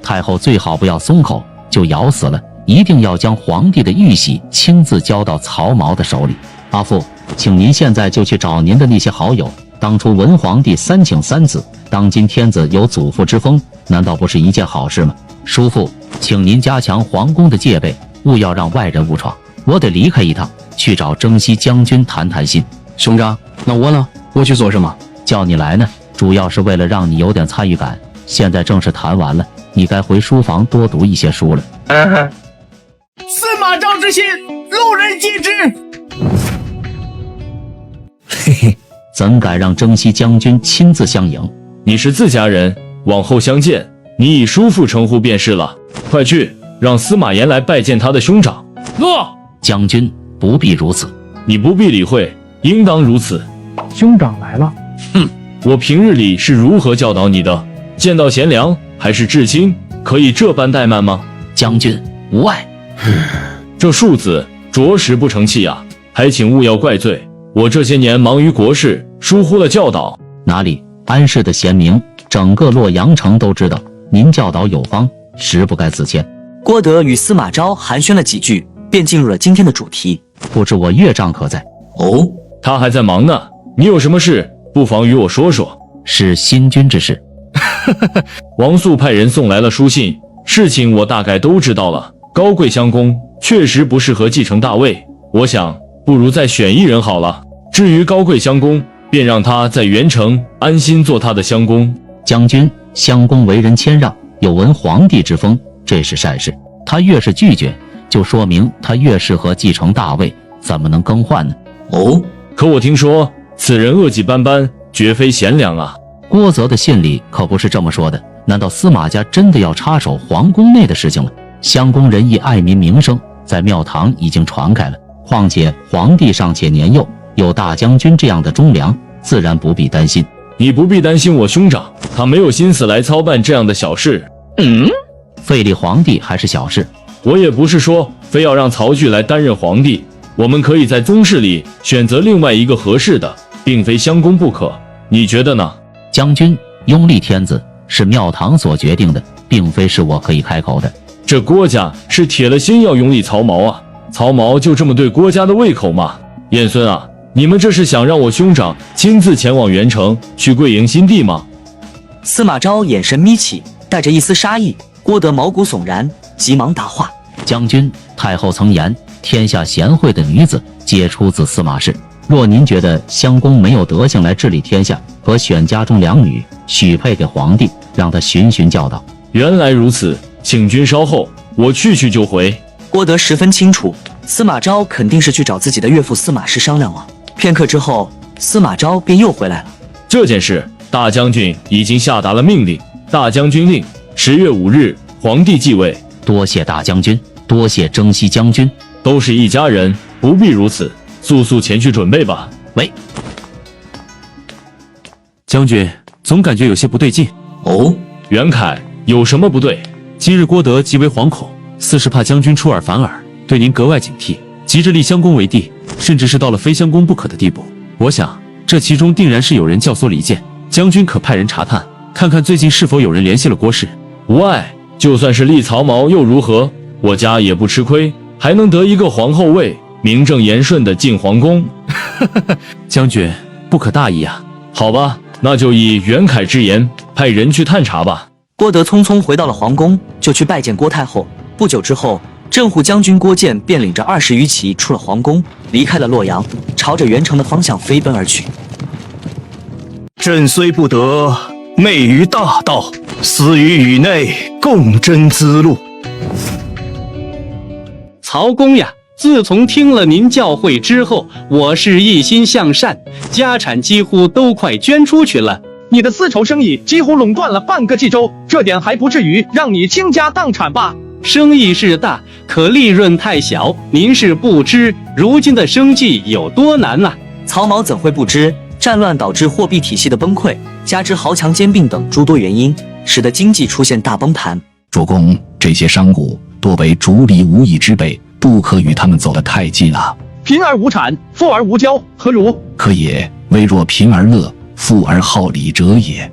太后最好不要松口，就咬死了，一定要将皇帝的玉玺亲自交到曹髦的手里。阿父，请您现在就去找您的那些好友。当初文皇帝3请3子，当今天子有祖父之风，难道不是一件好事吗？叔父，请您加强皇宫的戒备，勿要让外人误闯。我得离开一趟，去找征西将军谈谈心。兄长，那我呢？我去做什么？叫你来呢，主要是为了让你有点参与感。现在正是谈完了，你该回书房多读一些书了。司马昭之心，路人皆知。嘿嘿，怎敢让征西将军亲自相迎？你是自家人，往后相见，你以叔父称呼便是了。快去，让司马炎来拜见他的兄长。诺。将军不必如此，你不必理会，应当如此。兄长来了。哼，我平日里是如何教导你的？见到贤良还是至亲，可以这般怠慢吗？将军无碍。这庶子着实不成器啊，还请勿要怪罪。我这些年忙于国事，疏忽了教导。哪里，安氏的贤明，整个洛阳城都知道。您教导有方，实不该自谦。郭德与司马昭寒暄了几句，便进入了今天的主题。不知我岳丈可在？哦，他还在忙呢。你有什么事，不妨与我说说。是新君之事。王肃派人送来了书信，事情我大概都知道了。高贵襄公确实不适合继承大位，我想不如再选一人好了。至于高贵襄公，便让他在元城安心做他的襄公。将军，襄公为人谦让，有文皇帝之风，这是善事。他越是拒绝，就说明他越适合继承大位，怎么能更换呢？哦，可我听说此人恶迹斑斑，绝非贤良啊。郭泽的信里可不是这么说的，难道司马家真的要插手皇宫内的事情了？襄公仁义爱民名声在庙堂已经传开了，况且皇帝尚且年幼，有大将军这样的忠良，自然不必担心。你不必担心我兄长，他没有心思来操办这样的小事。废立皇帝还是小事，我也不是说非要让曹据来担任皇帝，我们可以在宗室里选择另外一个合适的，并非襄公不可。你觉得呢？将军，拥立天子是庙堂所决定的，并非是我可以开口的。这郭家是铁了心要拥立曹髦啊，曹髦就这么对郭家的胃口吗？燕孙啊，你们这是想让我兄长亲自前往元城去跪迎新帝吗？司马昭眼神眯起，带着一丝杀意。郭德毛骨悚然，急忙答话：将军，太后曾言，天下贤惠的女子皆出自司马氏。若您觉得襄公没有德行来治理天下，可选家中2女许配给皇帝，让他循循教导。原来如此，请君稍后，我去就回。郭德十分清楚，司马昭肯定是去找自己的岳父司马师商量了。片刻之后，司马昭便又回来了。这件事，大将军已经下达了命令。大将军令，10月5日，皇帝继位。多谢大将军，多谢征西将军，都是一家人，不必如此。速前去准备吧。喂，将军，总感觉有些不对劲。哦，袁凯，有什么不对？今日郭德极为惶恐，似是怕将军出尔反尔，对您格外警惕，急着立襄公为帝，甚至是到了非襄公不可的地步。我想，这其中定然是有人教唆离间，将军可派人查探，看看最近是否有人联系了郭氏。无碍，就算是立曹髦又如何？我家也不吃亏，还能得一个皇后位，名正言顺的进皇宫。将军不可大意啊！好吧，那就以袁凯之言，派人去探查吧。郭德匆匆回到了皇宫，就去拜见郭太后。不久之后，镇护将军郭建便领着20余骑出了皇宫，离开了洛阳，朝着元城的方向飞奔而去。朕虽不得昧于大道，死于宇内，共斟滋路。曹公呀，自从听了您教诲之后，我是一心向善，家产几乎都快捐出去了。你的丝绸生意几乎垄断了半个冀州，这点还不至于让你倾家荡产吧？生意是大，可利润太小，您是不知如今的生计有多难啊！曹髦怎会不知？战乱导致货币体系的崩溃，加之豪强兼并等诸多原因，使得经济出现大崩盘。主公，这些商贾多为逐利无义之辈，不可与他们走得太近啊。贫而无产，富而无骄，何如？可也，唯若贫而乐，富而好礼者也。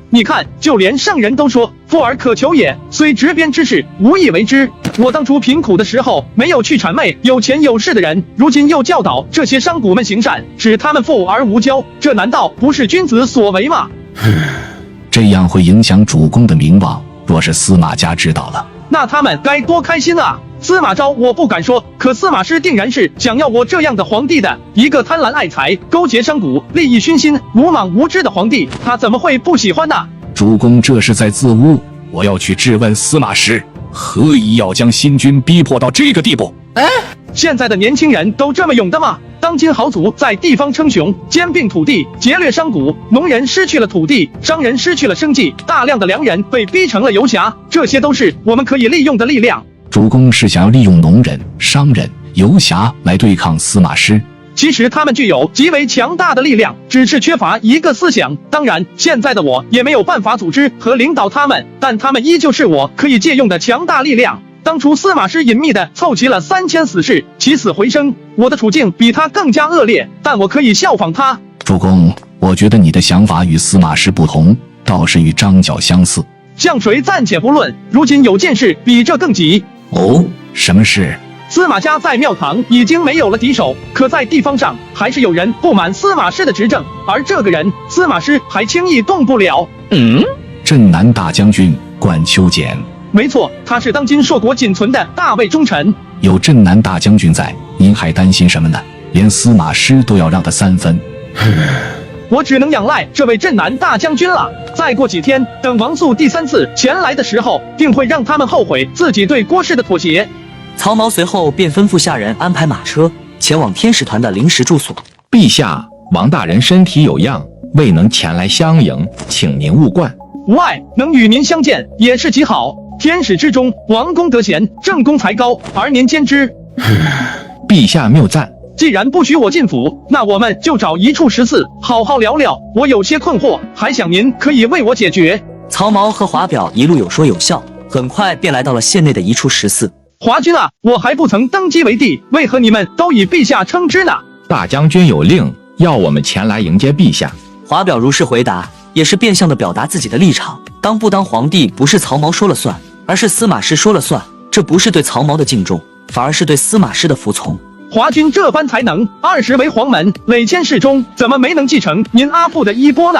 你看，就连圣人都说富而可求也，虽执鞭之事，无以为之。我当初贫苦的时候，没有去谄媚有钱有势的人，如今又教导这些商贾们行善，使他们富而无骄，这难道不是君子所为吗？这样会影响主公的名望，若是司马家知道了，那他们该多开心啊！司马昭我不敢说，可司马师定然是想要我这样的皇帝的，一个贪婪爱财、勾结商贾、利益熏心、鲁莽无知的皇帝，他怎么会不喜欢呢？主公这是在自污，我要去质问司马师，何以要将新君逼迫到这个地步？现在的年轻人都这么勇的吗？当今豪族在地方称雄，兼并土地，劫掠商贾，农人失去了土地，商人失去了生计，大量的良人被逼成了游侠，这些都是我们可以利用的力量。主公是想要利用农人、商人、游侠来对抗司马师？其实他们具有极为强大的力量，只是缺乏一个思想。当然，现在的我也没有办法组织和领导他们，但他们依旧是我可以借用的强大力量。当初司马师隐秘地凑齐了3000死士，起死回生，我的处境比他更加恶劣，但我可以效仿他。主公，我觉得你的想法与司马师不同，倒是与张角相似。向谁暂且不论，如今有件事比这更急。哦，什么事？司马家在庙堂已经没有了敌手，可在地方上还是有人不满司马师的执政，而这个人司马师还轻易动不了。镇南大将军管秋俭。没错，他是当今硕国仅存的大魏忠臣。有镇南大将军在，您还担心什么呢？连司马师都要让他3分。我只能仰赖这位镇南大将军了。再过几天，等王肃第3次前来的时候，定会让他们后悔自己对郭氏的妥协。曹髦随后便吩咐下人安排马车前往天使团的临时住所。陛下，王大人身体有恙，未能前来相迎，请您勿怪。无碍，能与您相见也是极好。天使之中，王公得贤，正宫才高，而您兼之。陛下谬赞。既然不许我进府，那我们就找一处14，好好聊聊。我有些困惑，还想您可以为我解决。曹髦和华表一路有说有笑，很快便来到了县内的一处14。华君啊，我还不曾登基为帝，为何你们都以陛下称之呢？大将军有令，要我们前来迎接陛下。华表如是回答，也是变相的表达自己的立场。当不当皇帝不是曹髦说了算，而是司马师说了算。这不是对曹髦的敬重，反而是对司马师的服从。华君这般才能，20为黄门，累迁侍中，怎么没能继承您阿父的衣钵呢？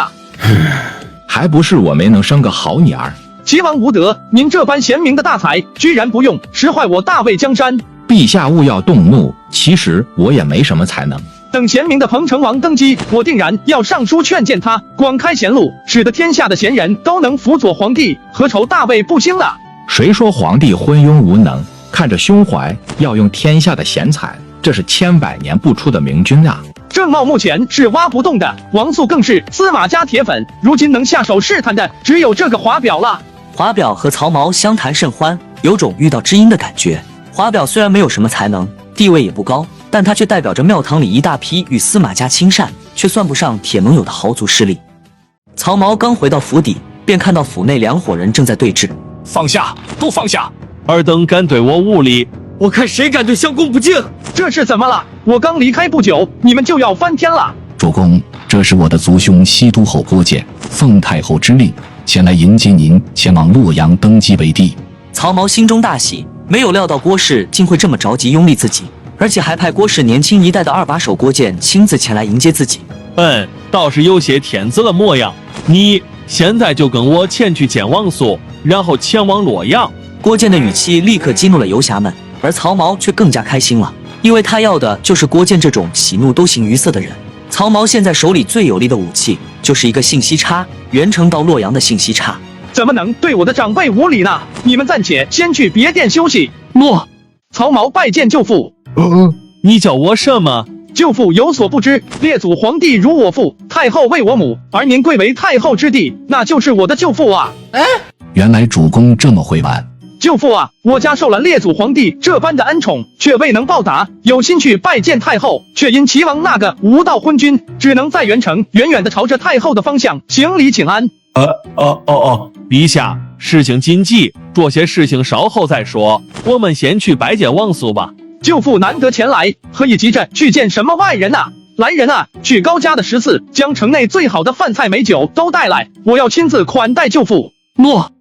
还不是我没能生个好女儿。齐王无德，您这般贤明的大才，居然不用，实坏我大魏江山。陛下勿要动怒，其实我也没什么才能。等贤明的彭城王登基，我定然要上书劝谏他，广开贤路，使得天下的贤人都能辅佐皇帝，何愁大魏不兴呢？谁说皇帝昏庸无能？看着胸怀，要用天下的贤才，这是千百年不出的明君啊！郑茂目前是挖不动的，王肃更是司马家铁粉，如今能下手试探的只有这个华表了。华表和曹髦相谈甚欢，有种遇到知音的感觉。华表虽然没有什么才能，地位也不高，但他却代表着庙堂里一大批与司马家亲善，却算不上铁盟友的豪族势力。曹髦刚回到府邸，便看到府内两伙人正在对峙。放下，都放下！尔等敢对我无礼，我看谁敢对相公不敬！这是怎么了？我刚离开不久，你们就要翻天了！主公，这是我的族兄西都侯郭建，奉太后之令，前来迎接您前往洛阳登基为帝。曹髦心中大喜，没有料到郭氏竟会这么着急拥立自己，而且还派郭氏年轻一代的二把手郭建亲自前来迎接自己。倒是有些天子的模样。你现在就跟我前去见王肃，然后前往洛阳。郭建的语气立刻激怒了游侠们，而曹髦却更加开心了，因为他要的就是郭建这种喜怒都形于色的人。曹髦现在手里最有力的武器就是一个信息差，元城到洛阳的信息差。怎么能对我的长辈无礼呢？你们暂且先去别殿休息。诺。曹髦拜见舅父。你叫我什么？舅父有所不知，列祖皇帝如我父，太后为我母，而您贵为太后之弟，那就是我的舅父啊。原来主公这么会玩。舅父啊，我家受了列祖皇帝这般的恩宠，却未能报答，有心去拜见太后，却因齐王那个无道昏君，只能在元城远远地朝着太后的方向行礼请安。陛下，事情紧急，这些事情稍后再说，我们先去拜见王肃吧。舅父难得前来，何以急着去见什么外人啊？来人啊，去高家的食肆，将城内最好的饭菜美酒都带来，我要亲自款待舅父。诺。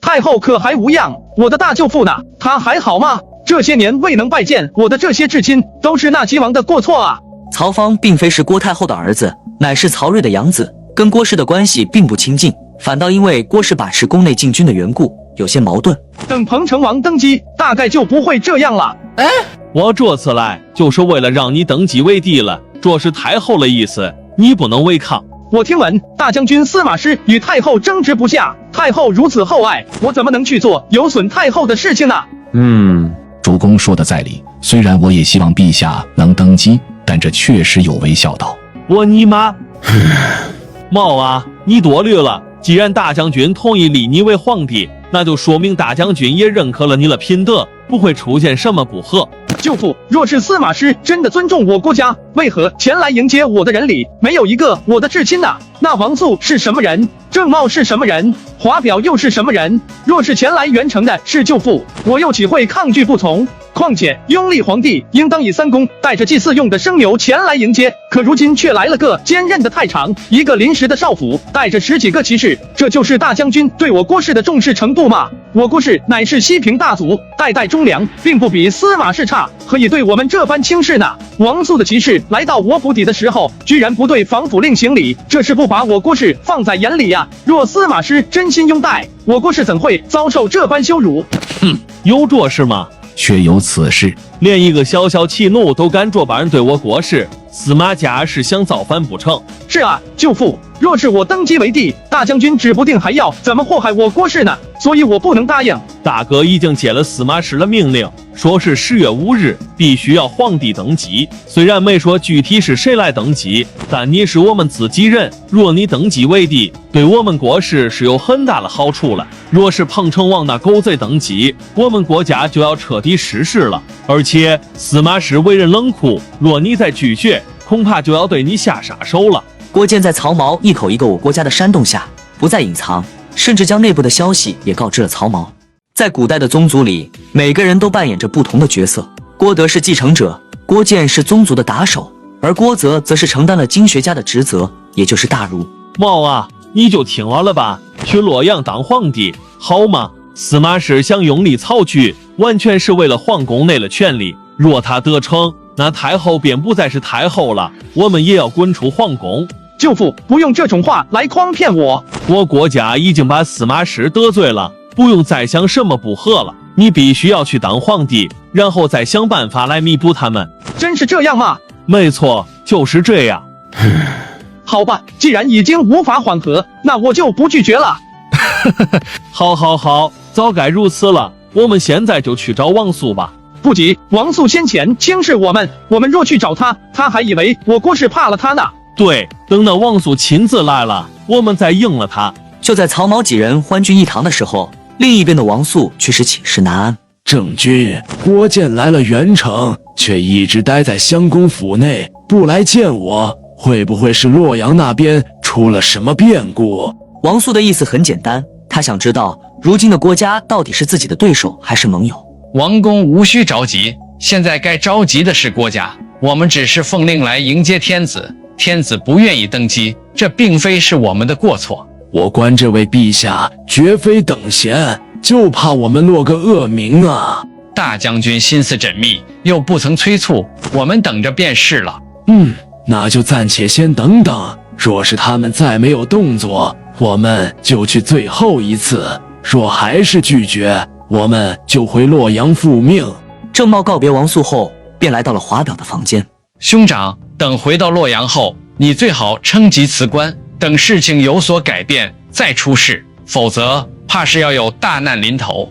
太后可还无恙？我的大舅父呢？他还好吗？这些年未能拜见我的这些至亲，都是那齐王的过错啊！曹芳并非是郭太后的儿子，乃是曹睿的养子，跟郭氏的关系并不亲近，反倒因为郭氏把持宫内禁军的缘故，有些矛盾。等彭城王登基，大概就不会这样了。我这次来就是为了让你登基为帝了，这是太后的意思，你不能违抗。我听闻大将军司马师与太后争执不下，太后如此厚爱，我怎么能去做有损太后的事情呢？主公说的在理，虽然我也希望陛下能登基，但这确实有违孝道。我尼玛！茂啊，你多虑了。既然大将军同意立你为皇帝，那就说明大将军也认可了你的品德，不会出现什么不和。舅父，若是司马师真的尊重我郭家，为何前来迎接我的人里没有一个我的至亲呢？那王肃是什么人？郑茂是什么人？华表又是什么人？若是前来元城的是舅父，我又岂会抗拒不从？况且拥立皇帝应当以三公带着祭祀用的生牛前来迎接，可如今却来了个坚韧的太常，一个临时的少府，带着10几个骑士，这就是大将军对我郭氏的重视程度吗？我郭氏乃是西平大族，代代忠良，并不比司马氏差，何以对我们这般轻视呢？王肃的骑士来到我府邸的时候，居然不对防府令行礼，这是不把我郭氏放在眼里呀！若司马师真心拥戴，我郭氏怎会遭受这般羞辱？有这事吗？确有此事。连一个小小气怒都敢这般对我郭氏，司马家是想造反不成？是啊，舅父，若是我登基为帝，大将军指不定还要怎么祸害我郭氏呢，所以我不能答应。大哥已经接了司马师的命令，说是10月5日必须要皇帝登基，虽然没说具体是谁来登基，但你是我们自己人，若你登基为帝，对我们郭氏是有很大的好处了。若是彭城王那狗贼登基，我们郭家就要彻底失势了。而且司马师为人冷酷，若你再拒绝，恐怕就要对你下杀手了。郭建在曹髦一口一个我郭家的煽动下，不再隐藏，甚至将内部的消息也告知了曹髦。在古代的宗族里，每个人都扮演着不同的角色。郭德是继承者，郭建是宗族的打手，而郭泽则是承担了经学家的职责，也就是大儒。茂啊，你就听完了吧，去洛阳当皇帝好吗？司马氏想拥立曹据，完全是为了皇宫内的权力，若他得逞，那太后便不再是太后了，我们也要滚出皇宫。舅父，不用这种话来诓骗我。我郭家已经把司马氏得罪了，不用再想什么不和了。你必须要去当皇帝，然后再想办法来弥补他们。真是这样吗？没错，就是这样。好吧，既然已经无法缓和，那我就不拒绝了。好，走。早该如此了。我们现在就去找王素吧。不急，王素先前轻视我们若去找他，他还以为我郭氏怕了他呢。对，等那王素亲自来了，我们再赢了他。就在曹毛几人欢聚一堂的时候，另一边的王素却是寝食难安。郑军，郭建来了元城，却一直待在襄公府内，不来见我，会不会是洛阳那边出了什么变故？王素的意思很简单，他想知道如今的郭家到底是自己的对手还是盟友。王公无需着急，现在该着急的是郭家。我们只是奉令来迎接天子，天子不愿意登基，这并非是我们的过错。我观这位陛下绝非等闲，就怕我们落个恶名啊！大将军心思缜密，又不曾催促，我们等着便是了。那就暂且先等等。若是他们再没有动作，我们就去最后一次；若还是拒绝，我们就回洛阳复命。郑茂告别王素后，便来到了华表的房间。兄长，等回到洛阳后，你最好称疾辞官，等事情有所改变再出事，否则怕是要有大难临头。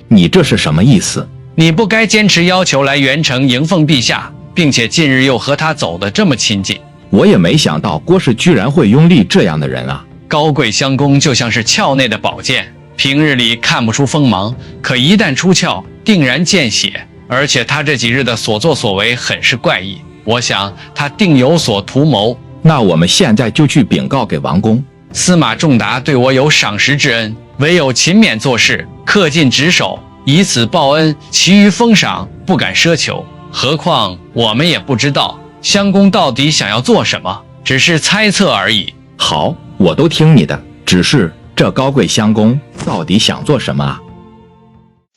你这是什么意思？你不该坚持要求来元城迎奉陛下，并且近日又和他走得这么亲近。我也没想到郭氏居然会拥立这样的人啊！高贵襄公就像是鞘内的宝剑，平日里看不出锋芒，可一旦出鞘，定然见血。而且他这几日的所作所为很是怪异，我想他定有所图谋。那我们现在就去禀告给王公。司马仲达对我有赏识之恩，唯有勤勉做事，恪尽职守，以此报恩，其余封赏不敢奢求。何况我们也不知道襄公到底想要做什么，只是猜测而已。好，我都听你的，只是这高贵襄公到底想做什么啊？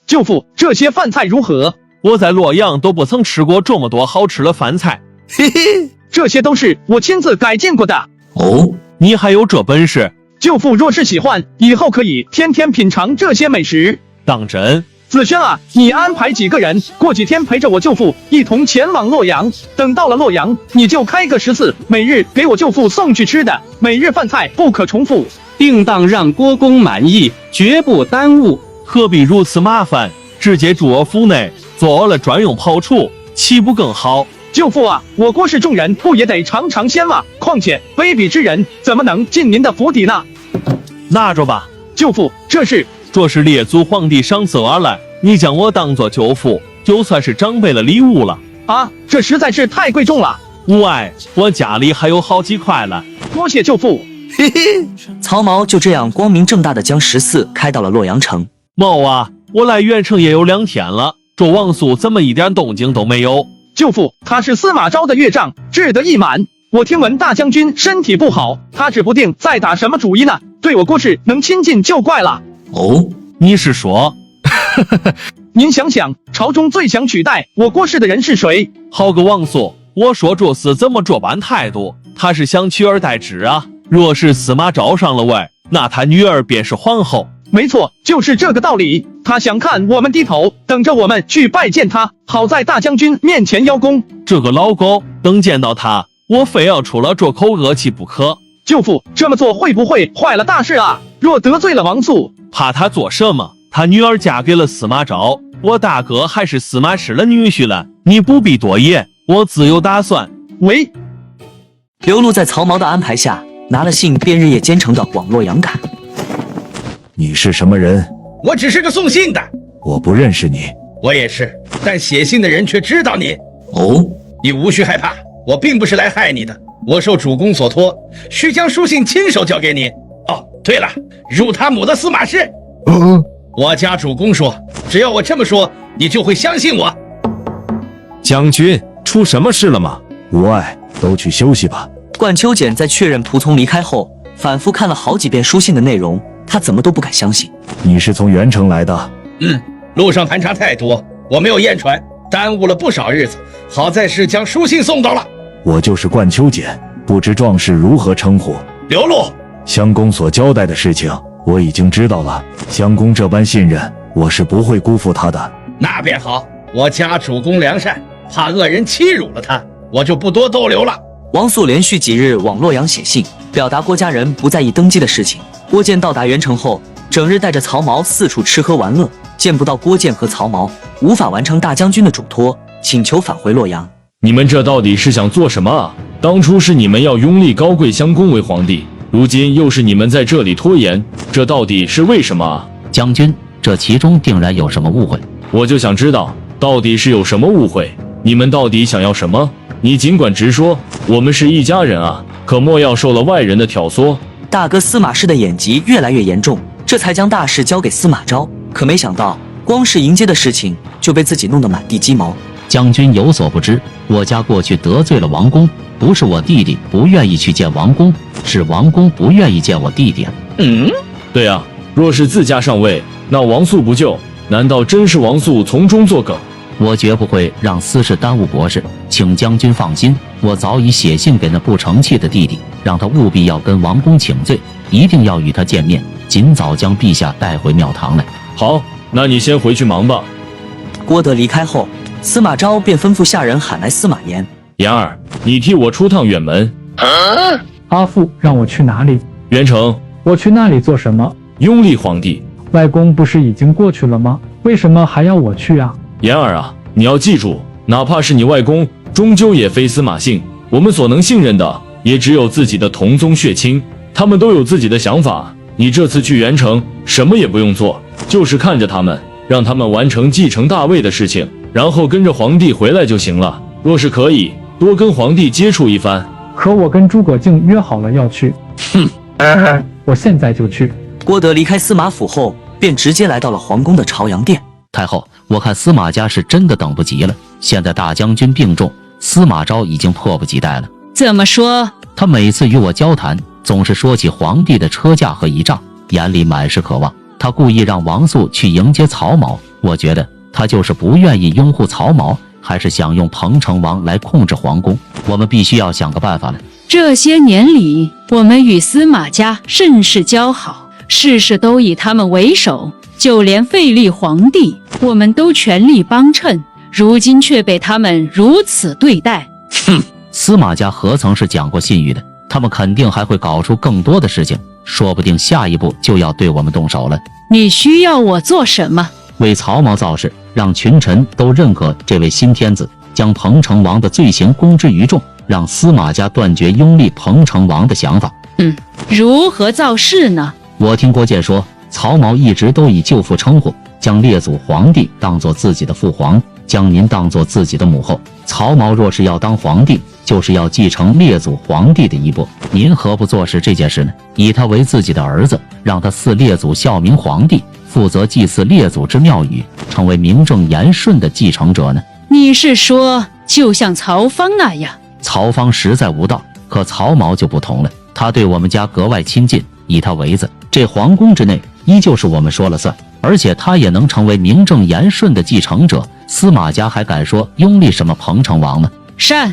舅父，这些饭菜如何？我在洛阳都不曾吃过这么多好吃的饭菜。嘿嘿，这些都是我亲自改进过的。哦，你还有这本事？舅父若是喜欢，以后可以天天品尝这些美食。当真？子轩啊，你安排几个人，过几天陪着我舅父一同前往洛阳。等到了洛阳，你就开个14，每日给我舅父送去吃的，每日饭菜不可重复，定当让郭公满意，绝不耽误。何必如此麻烦？直接住我府内，做了专用庖厨，岂不更好？舅父啊，我郭氏众人不也得尝尝鲜吗？况且卑鄙之人怎么能进您的府邸呢？拿着吧。舅父，这是列祖皇帝赏赐而来，你将我当作舅父，就算是长辈的礼物了。啊，这实在是太贵重了。无碍，我家里还有好几块了。多谢舅父。嘿嘿，曹毛就这样光明正大的将14开到了洛阳城。茂啊，我来元城也有2天了，这王素怎么一点动静都没有？舅父，他是司马昭的岳丈，志得意满。我听闻大将军身体不好，他指不定在打什么主意呢。对我郭氏能亲近就怪了。哦，你是说？您想想，朝中最想取代我郭氏的人是谁？好个王素，我说这厮怎么这般态度？他是想取而代之啊！若是司马昭上了位，那他女儿便是皇后。没错，就是这个道理。他想看我们低头，等着我们去拜见他，好在大将军面前邀功。这个老狗，等见到他，我非要出了这口恶气不可。舅父，这么做会不会坏了大事啊？若得罪了王素，怕他做什么？他女儿嫁给了司马昭，我大哥还是司马氏的女婿了，你不必多言，我自有打算。喂，刘禄在曹毛的安排下，拿了信便日夜兼程的往洛阳赶。你是什么人？我只是个送信的。我不认识你。我也是，但写信的人却知道你。哦，你无需害怕，我并不是来害你的。我受主公所托，需将书信亲手交给你。哦，对了，入他母的司马氏。我家主公说，只要我这么说，你就会相信我。将军，出什么事了吗？无碍，都去休息吧。冠秋简在确认仆从离开后，反复看了好几遍书信的内容，他怎么都不敢相信。你是从元城来的？路上盘查太多，我没有验船，耽误了不少日子。好在是将书信送到了。我就是冠秋简，不知壮士如何称呼？刘禄。襄公所交代的事情我已经知道了，襄公这般信任，我是不会辜负他的。那便好，我家主公良善，怕恶人欺辱了他，我就不多逗留了。王素连续几日往洛阳写信，表达郭家人不在意登基的事情。郭建到达元城后，整日带着曹髦四处吃喝玩乐，见不到郭建和曹髦，无法完成大将军的嘱托，请求返回洛阳。你们这到底是想做什么啊？当初是你们要拥立高贵襄公为皇帝，如今又是你们在这里拖延，这到底是为什么啊？将军，这其中定然有什么误会。我就想知道，到底是有什么误会？你们到底想要什么？你尽管直说，我们是一家人啊，可莫要受了外人的挑唆。大哥司马氏的眼疾越来越严重，这才将大事交给司马昭，可没想到光是迎接的事情就被自己弄得满地鸡毛。将军有所不知，我家过去得罪了王公，不是我弟弟不愿意去见王公，是王公不愿意见我弟弟啊。对啊，若是自家上位，那王肃不救，难道真是王肃从中作梗？我绝不会让私事耽误国事，请将军放心，我早已写信给那不成器的弟弟，让他务必要跟王公请罪，一定要与他见面，尽早将陛下带回庙堂来。好，那你先回去忙吧。郭德离开后，司马昭便吩咐下人喊来司马炎。言儿，你替我出趟远门。阿父让我去哪里？元城。我去那里做什么？拥立皇帝。外公不是已经过去了吗？为什么还要我去啊？言儿啊，你要记住，哪怕是你外公，终究也非司马姓，我们所能信任的也只有自己的同宗血亲，他们都有自己的想法。你这次去元城，什么也不用做，就是看着他们，让他们完成继承大位的事情，然后跟着皇帝回来就行了。若是可以，多跟皇帝接触一番。可我跟诸葛敬约好了要去。我现在就去。郭德离开司马府后，便直接来到了皇宫的朝阳殿。太后，我看司马家是真的等不及了。现在大将军病重，司马昭已经迫不及待了。怎么说？他每次与我交谈，总是说起皇帝的车驾和仪仗，眼里满是渴望。他故意让王肃去迎接曹髦，我觉得他就是不愿意拥护曹髦，还是想用彭城王来控制皇宫。我们必须要想个办法了。这些年里，我们与司马家甚是交好，事事都以他们为首，就连废立皇帝，我们都全力帮衬，如今却被他们如此对待。司马家何曾是讲过信誉的？他们肯定还会搞出更多的事情，说不定下一步就要对我们动手了。你需要我做什么？为曹髦造势，让群臣都认可这位新天子，将彭城王的罪行公之于众，让司马家断绝拥立彭城王的想法。如何造势呢？我听郭建说，曹髦一直都以舅父称呼，将列祖皇帝当作自己的父皇，将您当作自己的母后。曹髦若是要当皇帝，就是要继承列祖皇帝的衣钵。您何不做事这件事呢？以他为自己的儿子，让他嗣列祖孝明皇帝，负责祭祀列祖之庙宇，成为名正言顺的继承者呢？你是说就像曹芳那样？曹芳实在无道，可曹髦就不同了，他对我们家格外亲近，以他为子，这皇宫之内依旧是我们说了算，而且他也能成为名正言顺的继承者。司马家还敢说拥立什么彭城王吗？善。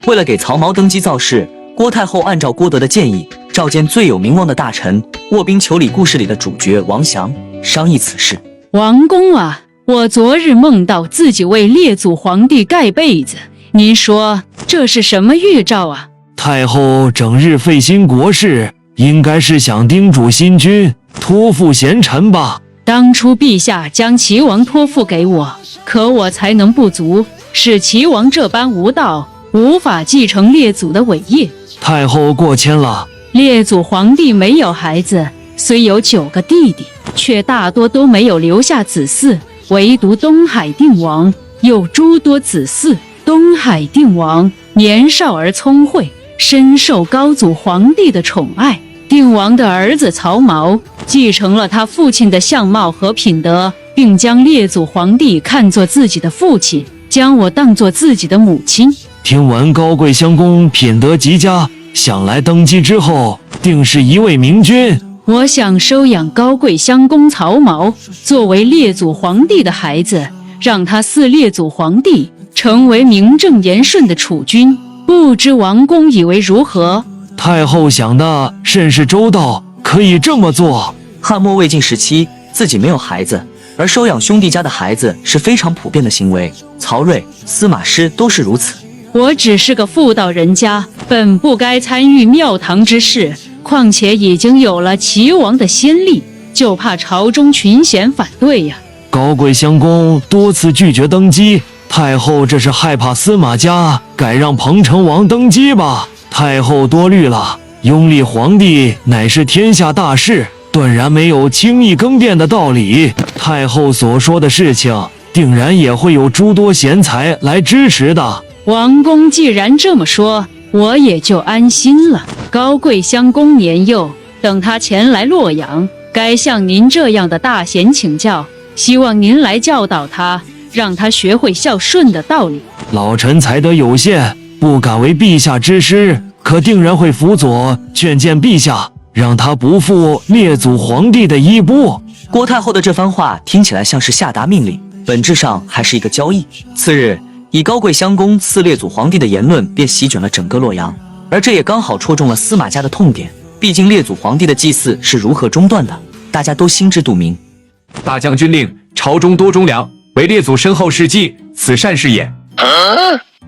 为了给曹髦登基造势，郭太后按照郭德的建议，召见最有名望的大臣卧冰求鲤故事里的主角王祥，商议此事。王公啊，我昨日梦到自己为列祖皇帝盖被子，您说这是什么预兆啊？太后整日费心国事，应该是想叮嘱新君托付贤臣吧。当初陛下将齐王托付给我，可我才能不足，使齐王这般无道，无法继承列祖的伟业。太后过谦了。列祖皇帝没有孩子，虽有9个弟弟，却大多都没有留下子嗣，唯独东海定王有诸多子嗣。东海定王年少而聪慧，深受高祖皇帝的宠爱。定王的儿子曹髦继承了他父亲的相貌和品德，并将列祖皇帝看作自己的父亲，将我当作自己的母亲。听闻高贵襄公品德极佳，想来登基之后定是一位明君。我想收养高贵襄公曹髦作为列祖皇帝的孩子，让他嗣列祖皇帝，成为名正言顺的储君。不知王公以为如何？太后想的甚是周到，可以这么做。汉末魏晋时期，自己没有孩子，而收养兄弟家的孩子是非常普遍的行为。曹睿、司马师都是如此。我只是个妇道人家，本不该参与庙堂之事，况且已经有了齐王的先例，就怕朝中群贤反对呀。高贵襄公多次拒绝登基，太后这是害怕司马家改让彭城王登基吧？太后多虑了，拥立皇帝乃是天下大事，断然没有轻易更变的道理。太后所说的事情，定然也会有诸多贤才来支持的。王公既然这么说，我也就安心了。高贵襄公年幼，等他前来洛阳，该向您这样的大贤请教，希望您来教导他，让他学会孝顺的道理。老臣才德有限，不敢为陛下之师，可定然会辅佐劝谏陛下，让他不负列祖皇帝的衣钵。郭太后的这番话听起来像是下达命令，本质上还是一个交易。次日，以高贵襄公刺列祖皇帝的言论便席卷了整个洛阳，而这也刚好戳中了司马家的痛点。毕竟列祖皇帝的祭祀是如何中断的，大家都心知肚明。大将军令朝中多忠良，为列祖身后事迹，此善事也。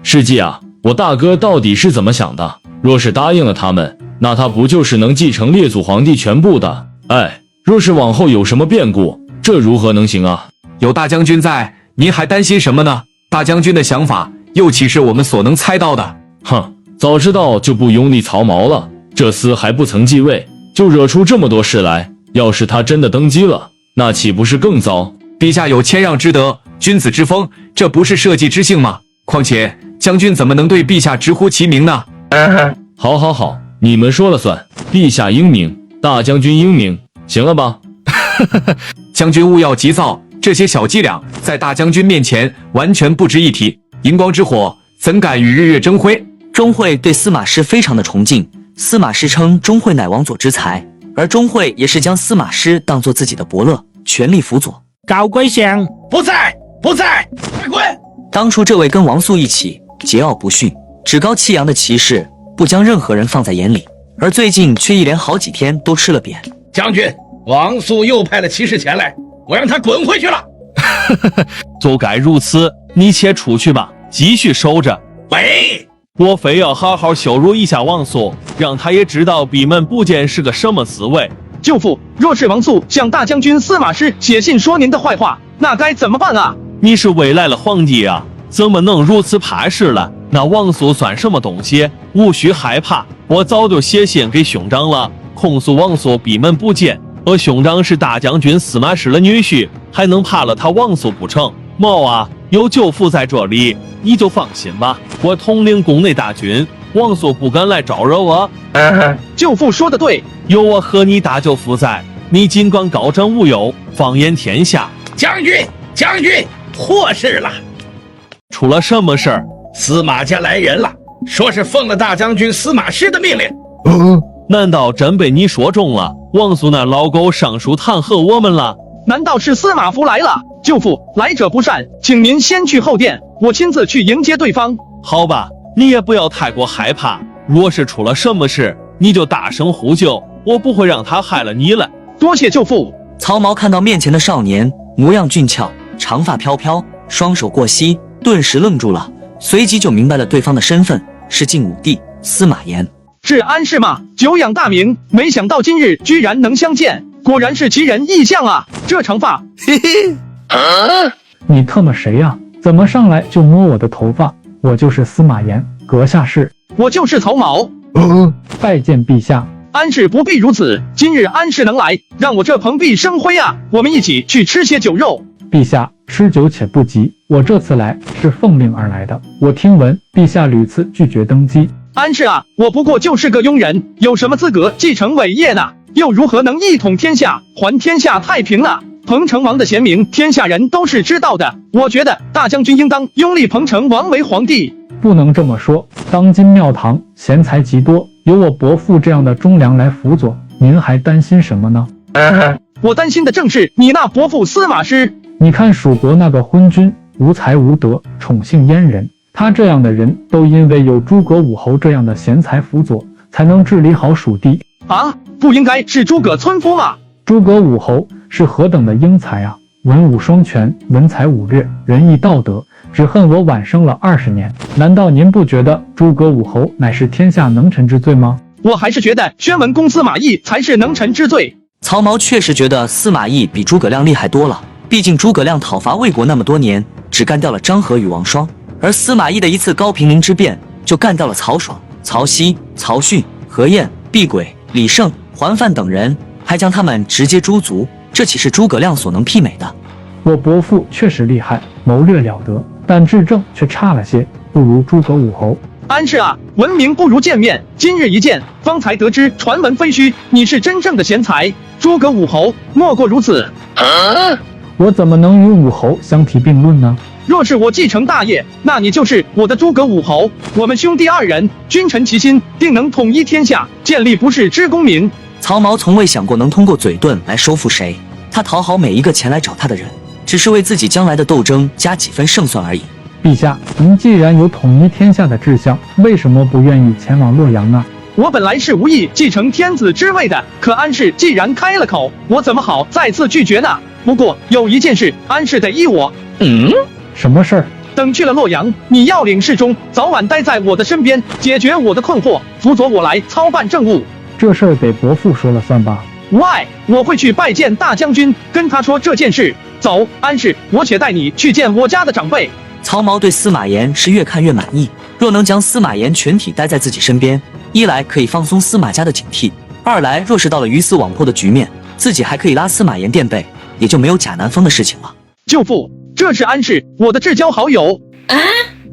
世纪啊，我大哥到底是怎么想的？若是答应了他们，那他不就是能继承列祖皇帝全部的？哎，若是往后有什么变故，这如何能行啊？有大将军在，您还担心什么呢？大将军的想法又岂是我们所能猜到的？哼，早知道就不拥立曹髦了，这厮还不曾继位，就惹出这么多事来。要是他真的登基了，那岂不是更糟？陛下有谦让之德，君子之风，这不是社稷之幸吗？况且将军怎么能对陛下直呼其名呢？好好好，你们说了算，陛下英明，大将军英明，行了吧？将军勿要急躁，这些小伎俩在大将军面前完全不值一提。荧光之火怎敢与日月争辉？钟会对司马师非常的崇敬，司马师称钟会乃王佐之才，而钟会也是将司马师当作自己的伯乐，全力辅佐。高贵襄不在，快滚！当初这位跟王肃一起桀骜不驯、趾高气扬的骑士，不将任何人放在眼里，而最近却一连好几天都吃了扁。将军，王肃又派了骑士前来，我让他滚回去了。就该如此，你且出去吧，继续守着。喂，我非要好好羞辱一下王肃，让他也知道闭门不见是个什么滋味。舅父，若是王肃向大将军司马师写信说您的坏话，那该怎么办啊？你是未来的皇帝啊，怎么能如此怕事了？那王肃算什么东西？无需害怕，我早就写信给兄长了，控诉王肃闭门不见。而兄长是大将军司马师的女婿，还能怕了他王肃不成？茂啊，有舅父在这里，你就放心吧。我统领宫内大军，王肃不敢来招惹我。舅父说的对，有我和你大舅父在，你尽管高枕无忧，放眼天下。将军，祸事了！出了什么事儿？司马家来人了，说是奉了大将军司马师的命令。难道真被你说中了？王肃那老狗上书弹劾我们了？难道是司马孚来了？舅父，来者不善，请您先去后殿，我亲自去迎接对方。好吧，你也不要太过害怕，若是出了什么事，你就大声呼救，我不会让他害了你了。多谢舅父。曹髦看到面前的少年，模样俊俏，长发飘飘，双手过膝，顿时愣住了，随即就明白了对方的身份是晋武帝司马炎。是安氏吗？久仰大名，没想到今日居然能相见，果然是奇人异象啊！这长发，嘿嘿。你特么谁呀？怎么上来就摸我的头发？我就是司马炎，阁下是？我就是曹髦。拜见陛下。安氏不必如此，今日安氏能来，让我这蓬荜生辉啊！我们一起去吃些酒肉。陛下，吃酒且不急，我这次来是奉命而来的。我听闻陛下屡次拒绝登基。安氏啊，我不过就是个庸人，有什么资格继承伟业呢？又如何能一统天下，还天下太平呢？彭城王的贤明，天下人都是知道的。我觉得大将军应当拥立彭城王为皇帝。不能这么说，当今庙堂贤才极多，有我伯父这样的忠良来辅佐，您还担心什么呢？我担心的正是你那伯父司马师。你看蜀国那个昏君，无才无德，宠幸阉人，他这样的人都因为有诸葛武侯这样的贤才辅佐，才能治理好蜀地啊！不应该是诸葛村夫吗？诸葛武侯是何等的英才啊！文武双全，文才武略，仁义道德，只恨我晚生了20年。难道您不觉得诸葛武侯乃是天下能臣之最吗？我还是觉得宣文公司马懿才是能臣之最。曹髦确实觉得司马懿比诸葛亮厉害多了，毕竟诸葛亮讨伐魏国那么多年，只干掉了张合与王双，而司马懿的一次高平陵之变就干掉了曹爽、曹丕、曹训、何晏、毕轨、李胜、桓范等人，还将他们直接诛族，这岂是诸葛亮所能媲美的？我伯父确实厉害，谋略了得，但治政却差了些，不如诸葛武侯。安氏啊，闻名不如见面，今日一见，方才得知传闻非虚，你是真正的贤才。诸葛武侯莫过如此。我怎么能与武侯相提并论呢？若是我继承大业，那你就是我的诸葛武侯。我们兄弟二人君臣齐心，定能统一天下，建立不世之功名。曹髦从未想过能通过嘴遁来收复谁，他讨好每一个前来找他的人，只是为自己将来的斗争加几分胜算而已。陛下，您既然有统一天下的志向，为什么不愿意前往洛阳呢？我本来是无意继承天子之位的，可安氏既然开了口，我怎么好再次拒绝呢？不过有一件事，安氏得依我。什么事儿？等去了洛阳，你要领侍中，早晚待在我的身边，解决我的困惑，辅佐我来操办政务。这事儿给伯父说了算吧。喂，我会去拜见大将军，跟他说这件事。走，安氏，我且带你去见我家的长辈。曹髦对司马炎是越看越满意，若能将司马炎全体待在自己身边，一来可以放松司马家的警惕，二来若是到了鱼死网破的局面，自己还可以拉司马炎垫背，也就没有贾南风的事情了。舅父，这是安氏，我的至交好友。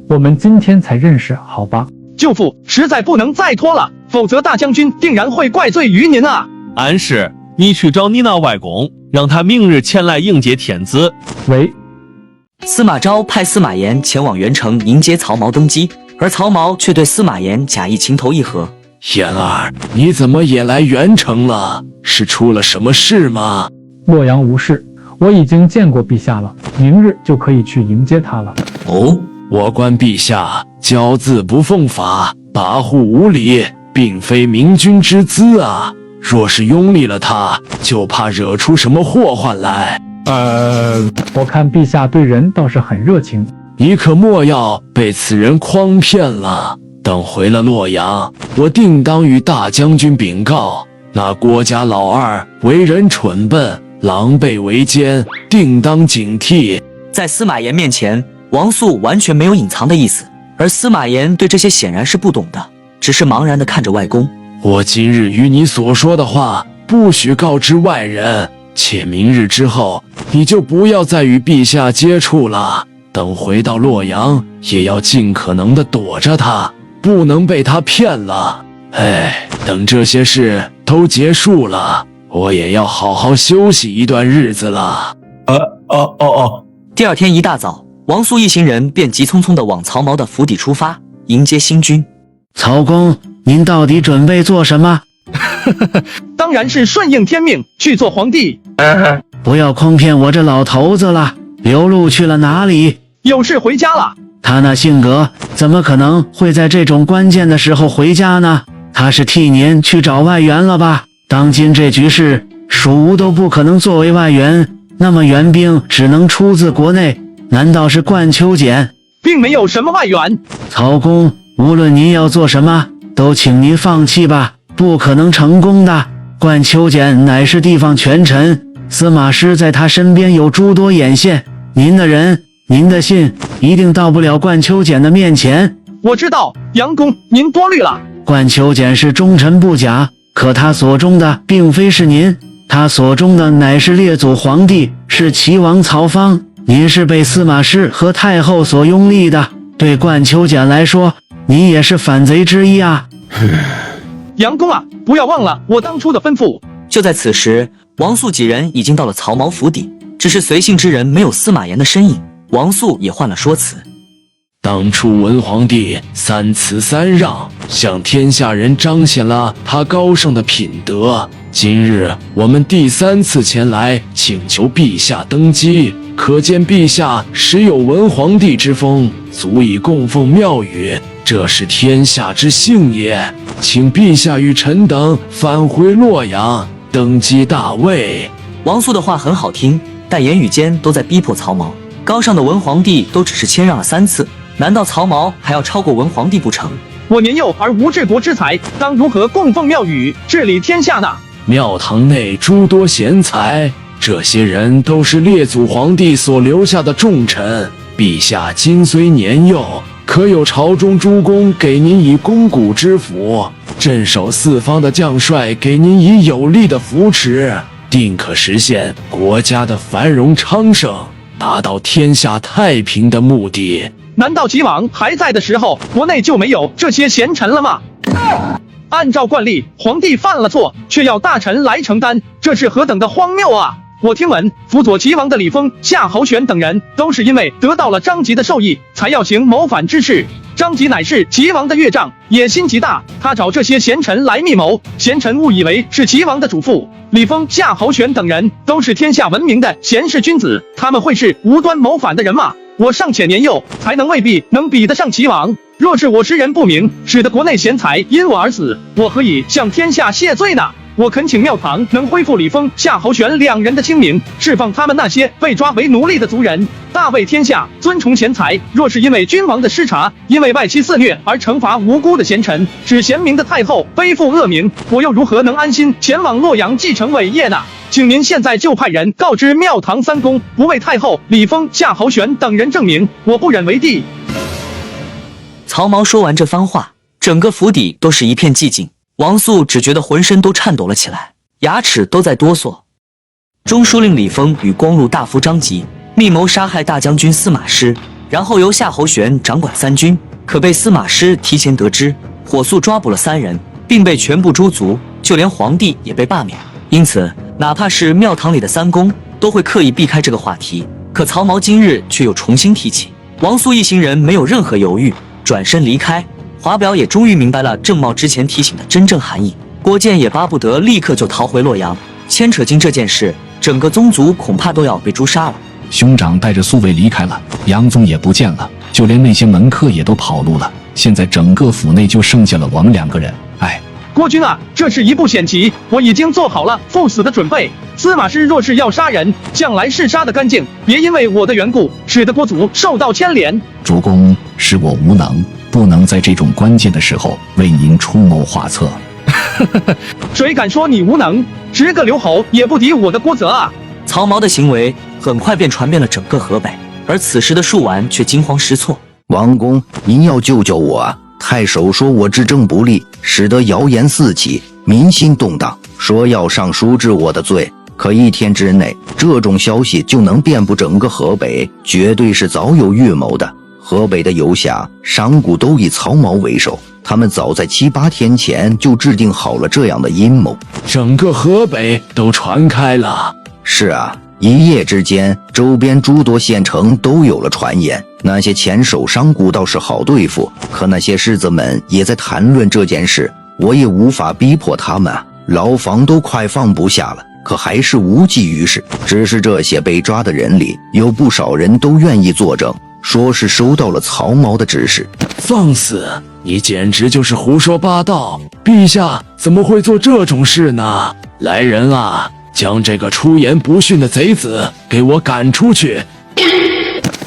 我们今天才认识，好吧？舅父，实在不能再拖了，否则大将军定然会怪罪于您啊。安氏，你去找你那外公，让他明日前来迎接天子。喂。司马昭派司马炎前往元城迎接曹髦登基，而曹髦却对司马炎假意情投意合。言儿，你怎么也来元城了？是出了什么事吗？洛阳无事，我已经见过陛下了，明日就可以去迎接他了。哦，我观陛下骄恣不奉法，跋扈无礼，并非明君之姿啊！若是拥立了他，就怕惹出什么祸患来。我看陛下对人倒是很热情，你可莫要被此人诓骗了。等回了洛阳，我定当与大将军禀告，那郭家老二为人蠢笨，狼狈为奸，定当警惕。在司马炎面前，王肃完全没有隐藏的意思，而司马炎对这些显然是不懂的，只是茫然地看着外公。我今日与你所说的话，不许告知外人，且明日之后，你就不要再与陛下接触了。等回到洛阳，也要尽可能地躲着他，不能被他骗了。等这些事都结束了，我也要好好休息一段日子了。第二天一大早，王肃一行人便急匆匆地往曹髦的府邸出发，迎接新君。曹公，您到底准备做什么？当然是顺应天命，去做皇帝。不要诓骗我这老头子了。刘禄去了哪里？有事回家了。他那性格怎么可能会在这种关键的时候回家呢？他是替您去找外援了吧？当今这局势，蜀吴都不可能作为外援，那么援兵只能出自国内，难道是冠秋俭？并没有什么外援。曹公，无论您要做什么，都请您放弃吧，不可能成功的。冠秋俭乃是地方权臣，司马师在他身边有诸多眼线，您的人，您的信一定到不了冠秋俭的面前。我知道，杨公，您多虑了。冠秋俭是忠臣不假，可他所中的并非是您，他所中的乃是列祖皇帝，是齐王曹芳。您是被司马师和太后所拥立的，对冠秋俭来说，您也是反贼之一啊。杨公啊，不要忘了我当初的吩咐。就在此时，王肃几人已经到了曹髦府邸，只是随行之人没有司马炎的身影，王肃也换了说辞。当初文皇帝三辞三让，向天下人彰显了他高尚的品德。今日我们第3次前来请求陛下登基，可见陛下实有文皇帝之风，足以供奉庙宇，这是天下之幸也。请陛下与臣等返回洛阳，登基大位。王肃的话很好听，但言语间都在逼迫曹髦。高尚的文皇帝都只是谦让了3次，难道曹髦还要超过文皇帝不成？我年幼而无治国之才，当如何供奉庙宇，治理天下呢？庙堂内诸多贤才，这些人都是列祖皇帝所留下的重臣。陛下今虽年幼，可有朝中诸公给您以肱骨之辅，镇守四方的将帅给您以有力的扶持，定可实现国家的繁荣昌盛，达到天下太平的目的。难道齐王还在的时候，国内就没有这些贤臣了吗？按照惯例，皇帝犯了错，却要大臣来承担，这是何等的荒谬啊！我听闻辅佐齐王的李丰、夏侯玄等人，都是因为得到了张吉的授意，才要行谋反之事。张吉乃是齐王的岳丈，野心极大，他找这些贤臣来密谋，贤臣误以为是齐王的主父。李丰、夏侯玄等人都是天下闻名的贤士君子，他们会是无端谋反的人吗？我尚且年幼，才未必能比得上齐王。若是我识人不明，使得国内贤才因我而死，我何以向天下谢罪呢？我恳请庙堂能恢复李丰、夏侯玄两人的清明，释放他们那些被抓为奴隶的族人，大为天下尊崇贤才。若是因为君王的失察，因为外戚肆虐而惩罚无辜的贤臣，使贤明的太后背负恶名，我又如何能安心前往洛阳继承伟业呢？请您现在就派人告知庙堂三公，不为太后、李丰、夏侯玄等人证明，我不忍为帝。曹髦说完这番话，整个府邸都是一片寂静。王肃只觉得浑身都颤抖了起来，牙齿都在哆嗦。中书令李丰与光禄大夫张吉密谋杀害大将军司马师，然后由夏侯玄掌管三军，可被司马师提前得知，火速抓捕了3人，并被全部诛族，就连皇帝也被罢免。因此，哪怕是庙堂里的三公，都会刻意避开这个话题。可曹髦今日却又重新提起。王肃一行人没有任何犹豫，转身离开。华表也终于明白了郑茂之前提醒的真正含义，郭建也巴不得立刻就逃回洛阳。牵扯进这件事，整个宗族恐怕都要被诛杀了。兄长带着苏伟离开了，杨宗也不见了，就连那些门客也都跑路了。现在整个府内就剩下了我们2个人。哎，郭君啊，这是一步险棋，我已经做好了赴死的准备。司马师若是要杀人，将来是杀得干净，别因为我的缘故，使得郭族受到牵连。主公，是我无能，不能在这种关键的时候为您出谋划策。谁敢说你无能？10个刘侯也不敌我的郭泽啊！曹髦的行为很快便传遍了整个河北，而此时的树丸却惊慌失措。王公，您要救救我啊！太守说我治政不力，使得谣言四起，民心动荡，说要上书治我的罪。可1天之内，这种消息就能遍布整个河北，绝对是早有预谋的。河北的游侠、商贾都以曹髦为首，他们早在7、8天前就制定好了这样的阴谋，整个河北都传开了。是啊，一夜之间，周边诸多县城都有了传言。那些前手商贾倒是好对付，可那些士子们也在谈论这件事，我也无法逼迫他们啊，牢房都快放不下了。可还是无济于事，只是这些被抓的人里，有不少人都愿意作证，说是收到了曹髦的指示。放肆！你简直就是胡说八道！陛下怎么会做这种事呢？来人啊，将这个出言不逊的贼子给我赶出去！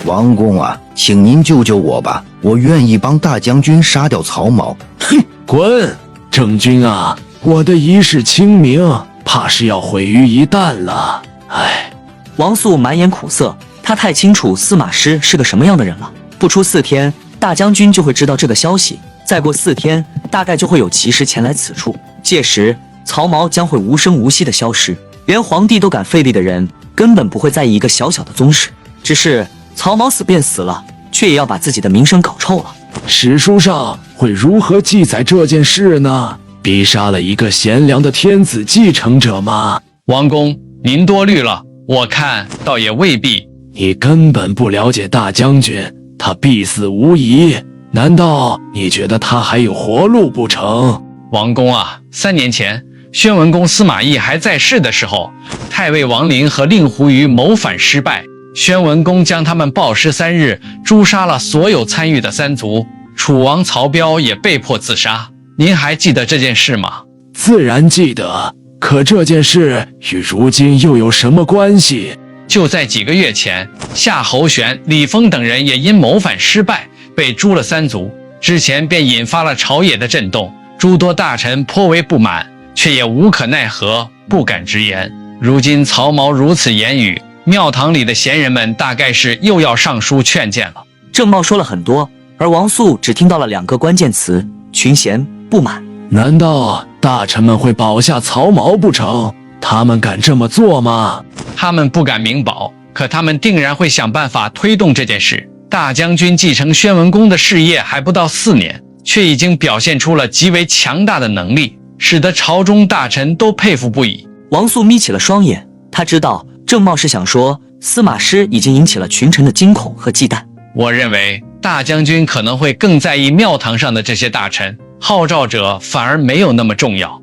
王公啊，请您救救我吧，我愿意帮大将军杀掉曹髦。哼，滚！郑军啊，我的一世清明怕是要毁于一旦了。唉，王肃满眼苦涩，他太清楚司马师是个什么样的人了。不出4天，大将军就会知道这个消息，再过4天，大概就会有骑士前来此处。届时，曹髦将会无声无息地消失，连皇帝都敢费力的人，根本不会在意一个小小的宗室。只是曹髦死便死了，却也要把自己的名声搞臭了。史书上会如何记载这件事呢？逼杀了一个贤良的天子继承者吗？王公，您多虑了，我看倒也未必。你根本不了解大将军，他必死无疑。难道你觉得他还有活路不成？王公啊，3年前宣文公司马懿还在世的时候，太尉王林和令狐虞谋反失败，宣文公将他们暴尸3日，诛杀了所有参与的3族。楚王曹彪也被迫自杀。您还记得这件事吗？自然记得，可这件事与如今又有什么关系？就在几个月前，夏侯玄、李丰等人也因谋反失败被诛了3族。之前便引发了朝野的震动，诸多大臣颇为不满，却也无可奈何，不敢直言。如今曹髦如此言语，庙堂里的贤人们大概是又要上书劝谏了。郑茂说了很多，而王肃只听到了2个关键词：群贤、不满。难道大臣们会保下曹髦不成？他们敢这么做吗？他们不敢明保，可他们定然会想办法推动这件事。大将军继承宣文公的事业还不到4年，却已经表现出了极为强大的能力，使得朝中大臣都佩服不已。王肃眯起了双眼，他知道郑茂是想说司马师已经引起了群臣的惊恐和忌惮。我认为大将军可能会更在意庙堂上的这些大臣，号召者反而没有那么重要。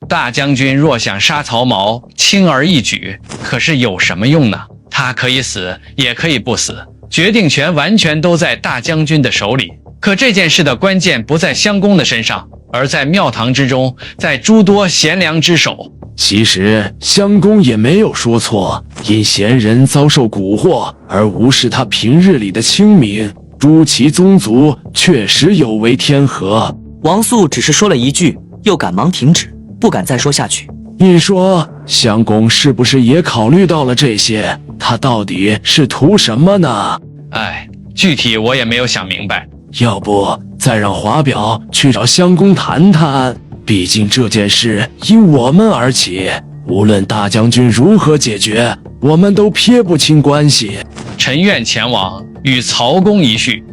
大将军若想杀曹髦，轻而易举，可是有什么用呢？他可以死，也可以不死，决定权完全都在大将军的手里。可这件事的关键不在襄公的身上，而在庙堂之中，在诸多贤良之手。其实襄公也没有说错，因贤人遭受蛊惑而无视他平日里的清明，诛其宗族确实有违天和。王肃只是说了一句，又赶忙停止，不敢再说下去。你说襄公是不是也考虑到了这些？他到底是图什么呢？具体我也没有想明白。要不再让华表去找襄公谈谈，毕竟这件事因我们而起，无论大将军如何解决，我们都撇不清关系。臣愿前往与曹公一叙。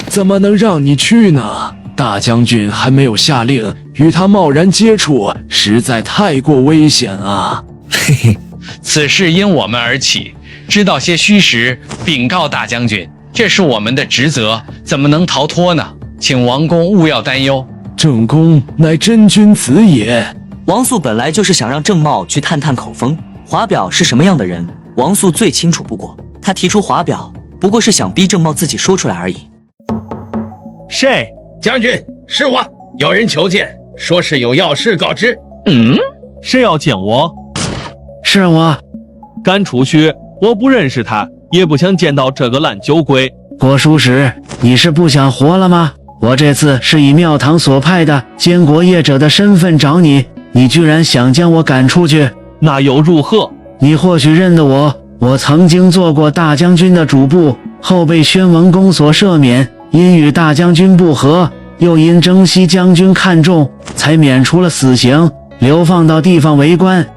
怎么能让你去呢？大将军还没有下令，与他贸然接触，实在太过危险啊！嘿嘿，此事因我们而起，知道些虚实，禀告大将军，这是我们的职责，怎么能逃脱呢？请王公勿要担忧。郑公乃真君子也。王肃本来就是想让郑茂去探探口风，华表是什么样的人，王肃最清楚不过。他提出华表，不过是想逼郑茂自己说出来而已。谁？将军，是我。有人求见，说是有要事告知。谁要见我？是我。赶出去！我不认识他，也不想见到这个烂酒鬼。郭书史，你是不想活了吗？我这次是以庙堂所派的监国业者的身份找你，你居然想将我赶出去，那又如何？你或许认得我曾经做过大将军的主簿，后被宣文公所赦免，因与大将军不和，又因征西将军看重，才免除了死刑，流放到地方为官。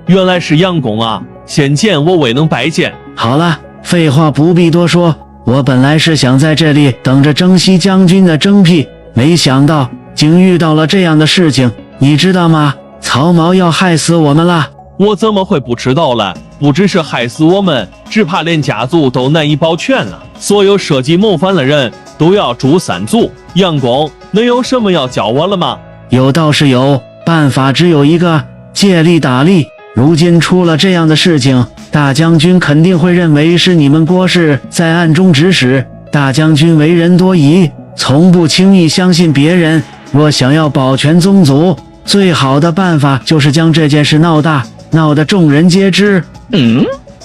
原来是杨公啊！先见我未能白见。好了，废话不必多说，我本来是想在这里等着征西将军的征辟，没想到竟遇到了这样的事情，你知道吗？曹髦要害死我们了。我怎么会不知道了？不只是害死我们，只怕连家族都难以保全了。所有设计谋反的人都要诛3族。杨公，能有什么要教我了吗？有倒是有，办法只有一个，借力打力。如今出了这样的事情，大将军肯定会认为是你们郭氏在暗中指使。大将军为人多疑，从不轻易相信别人。若想要保全宗族，最好的办法就是将这件事闹大，闹得众人皆知。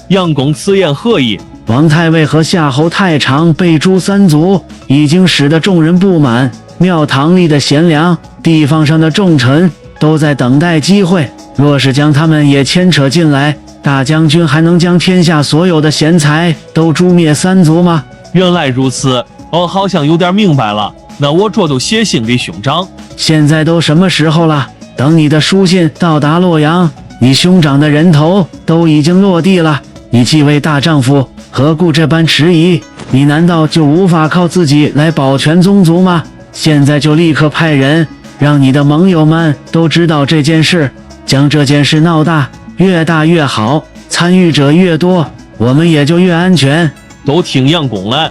杨公此言何意？王太尉和夏侯太常被诛3族，已经使得众人不满。庙堂里的贤良，地方上的重臣都在等待机会。若是将他们也牵扯进来，大将军还能将天下所有的贤才都诛灭3族吗？原来如此，我好像有点明白了。那我这就写信给兄长。现在都什么时候了？等你的书信到达洛阳，你兄长的人头都已经落地了。你既为大丈夫，何故这般迟疑？你难道就无法靠自己来保全宗族吗？现在就立刻派人，让你的盟友们都知道这件事，将这件事闹大，越大越好，参与者越多，我们也就越安全。都听杨公了。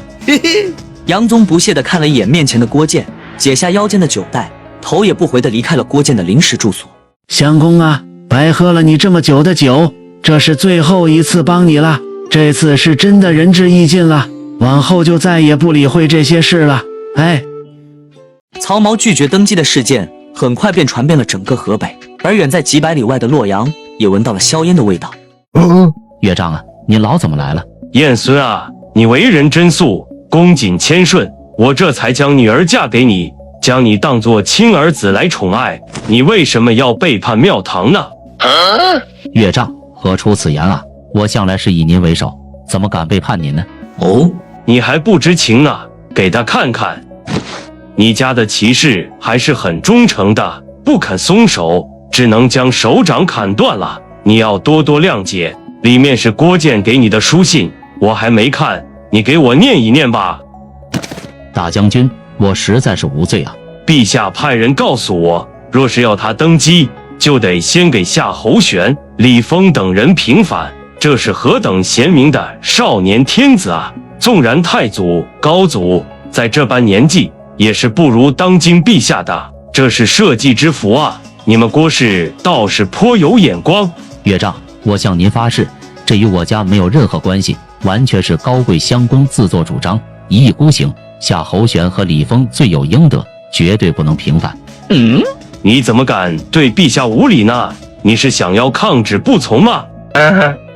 杨宗不屑地看了一眼面前的郭建，解下腰间的酒袋，头也不回地离开了郭建的临时住所。襄公啊，白喝了你这么久的酒，这是最后一次帮你了，这次是真的仁至义尽了，往后就再也不理会这些事了。曹髦拒绝登基的事件很快便传遍了整个河北，而远在几百里外的洛阳也闻到了硝烟的味道。岳丈啊，你老怎么来了？燕孙啊，你为人真肃，恭谨谦顺，我这才将女儿嫁给你，将你当作亲儿子来宠爱，你为什么要背叛庙堂呢？岳丈，何出此言啊？我向来是以您为首，怎么敢背叛您呢？哦，你还不知情呢，给他看看，你家的骑士还是很忠诚的，不肯松手，只能将手掌砍断了。你要多多谅解。里面是郭建给你的书信，我还没看，你给我念一念吧。大将军，我实在是无罪啊。陛下派人告诉我，若是要他登基，就得先给夏侯玄、李丰等人平反，这是何等贤明的少年天子啊！纵然太祖、高祖在这般年纪，也是不如当今陛下的，这是社稷之福啊！你们郭氏倒是颇有眼光。岳丈，我向您发誓，这与我家没有任何关系，完全是高贵襄公自作主张，一意孤行。夏侯玄和李丰罪有应得，绝对不能平反。你怎么敢对陛下无礼呢？你是想要抗旨不从吗？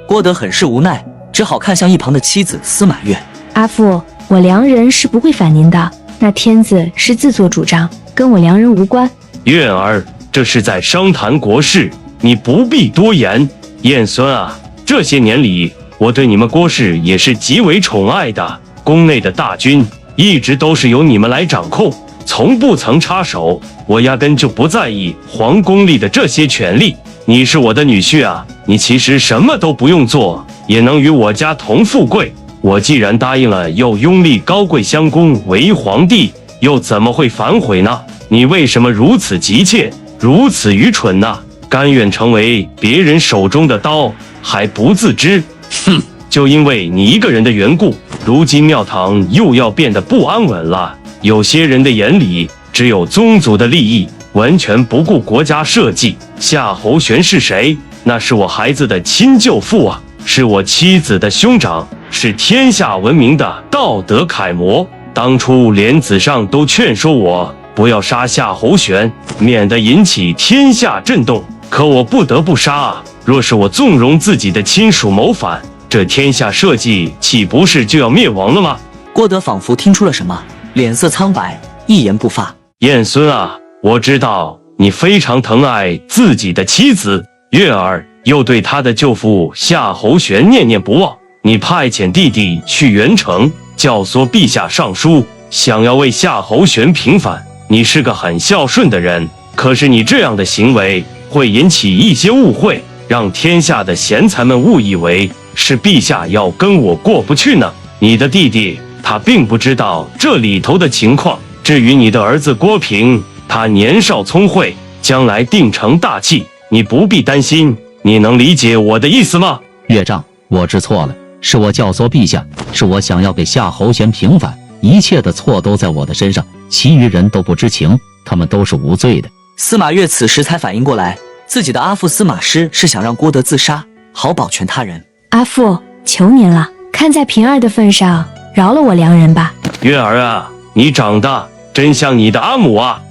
郭德很是无奈，只好看向一旁的妻子司马越。阿父，我良人是不会反您的，那天子是自作主张，跟我良人无关。月儿，这是在商谈国事，你不必多言。燕孙啊，这些年里，我对你们郭氏也是极为宠爱的，宫内的大军一直都是由你们来掌控，从不曾插手，我压根就不在意皇宫里的这些权利。你是我的女婿啊，你其实什么都不用做，也能与我家同富贵。我既然答应了要拥立高贵襄公为皇帝，又怎么会反悔呢？你为什么如此急切，如此愚蠢呢？甘愿成为别人手中的刀，还不自知。哼，就因为你一个人的缘故，如今庙堂又要变得不安稳了。有些人的眼里只有宗族的利益，完全不顾国家社稷。夏侯玄是谁？那是我孩子的亲舅父啊，是我妻子的兄长，是天下闻名的道德楷模。当初连子上都劝说我不要杀夏侯玄，免得引起天下震动。可我不得不杀啊！若是我纵容自己的亲属谋反，这天下社稷岂不是就要灭亡了吗？郭德仿佛听出了什么，脸色苍白，一言不发。燕孙啊，我知道你非常疼爱自己的妻子月儿，又对他的舅父夏侯玄念念不忘。你派遣弟弟去元城，教唆陛下上书，想要为夏侯玄平反。你是个很孝顺的人，可是你这样的行为会引起一些误会，让天下的贤才们误以为是陛下要跟我过不去呢。你的弟弟他并不知道这里头的情况。至于你的儿子郭平，他年少聪慧，将来定成大器，你不必担心。你能理解我的意思吗？岳丈，我知错了，是我教唆陛下，是我想要给夏侯玄平反，一切的错都在我的身上，其余人都不知情，他们都是无罪的。司马越此时才反应过来，自己的阿父司马师是想让郭德自杀，好保全他人。阿父，求您了，看在平儿的份上，饶了我良人吧。月儿啊，你长得真像你的阿母啊！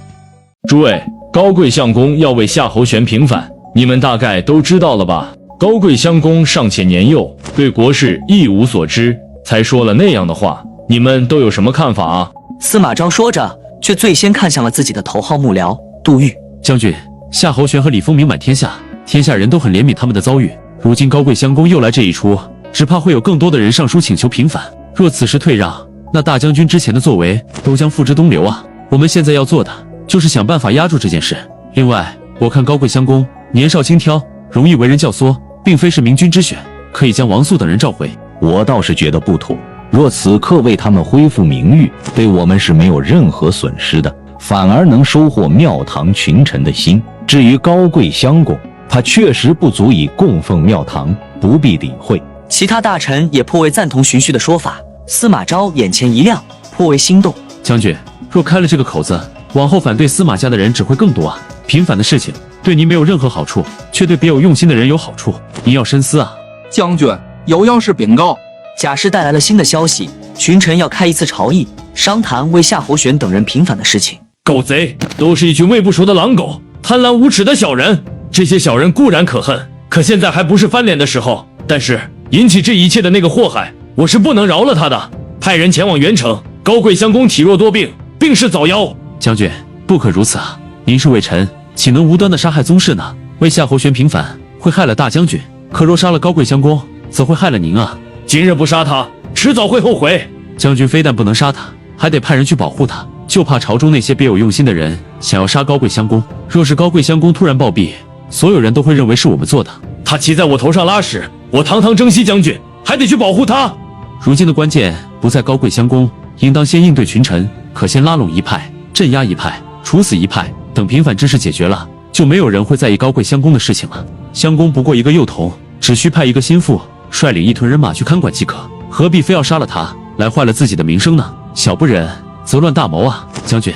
诸位，高贵相公要为夏侯玄平反，你们大概都知道了吧？高贵相公尚且年幼，对国事一无所知，才说了那样的话，你们都有什么看法啊？司马昭说着，却最先看向了自己的头号幕僚杜预。将军，夏侯玄和李丰名满天下，天下人都很怜悯他们的遭遇。如今高贵襄公又来这一出，只怕会有更多的人上书请求平反。若此时退让，那大将军之前的作为都将付之东流啊！我们现在要做的就是想办法压住这件事。另外，我看高贵襄公年少轻佻，容易为人教唆，并非是明君之选，可以将王肃等人召回。我倒是觉得不妥。若此刻为他们恢复名誉，对我们是没有任何损失的，反而能收获庙堂群臣的心。至于高贵襄公，他确实不足以供奉庙堂，不必理会。其他大臣也颇为赞同荀彧的说法。司马昭眼前一亮，颇为心动。将军，若开了这个口子，往后反对司马家的人只会更多啊！平反的事情对您没有任何好处，却对别有用心的人有好处，您要深思啊！将军，有要事禀告。贾氏带来了新的消息，群臣要开一次朝议，商谈为夏侯玄等人平反的事情。狗贼，都是一群喂不熟的狼狗，贪婪无耻的小人。这些小人固然可恨，可现在还不是翻脸的时候。但是引起这一切的那个祸害，我是不能饶了他的。派人前往元城，高贵相公体弱多病，病势早夭。将军不可如此啊！您是魏臣，岂能无端的杀害宗室呢？为夏侯玄平反，会害了大将军；可若杀了高贵相公，则会害了您啊！今日不杀他，迟早会后悔。将军非但不能杀他，还得派人去保护他，就怕朝中那些别有用心的人想要杀高贵相公。若是高贵相公突然暴毙，所有人都会认为是我们做的。他骑在我头上拉屎，我堂堂征西将军还得去保护他。如今的关键不在高贵相公，应当先应对群臣，可先拉拢一派，镇压一派，处死一派。等平反之事解决了，就没有人会在意高贵相公的事情了。相公不过一个幼童，只需派一个心腹率领一屯人马去看管即可，何必非要杀了他，来坏了自己的名声呢？小不忍则乱大谋啊！将军，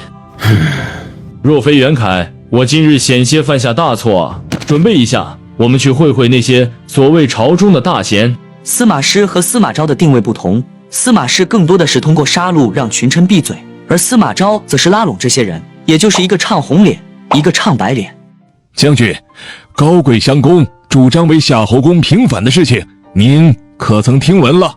若非袁凯，我今日险些犯下大错啊！准备一下，我们去会会那些所谓朝中的大贤。司马师和司马昭的定位不同，司马师更多的是通过杀戮让群臣闭嘴，而司马昭则是拉拢这些人，也就是一个唱红脸，一个唱白脸。将军，高贵相公主张为夏侯公平反的事情，您可曾听闻了？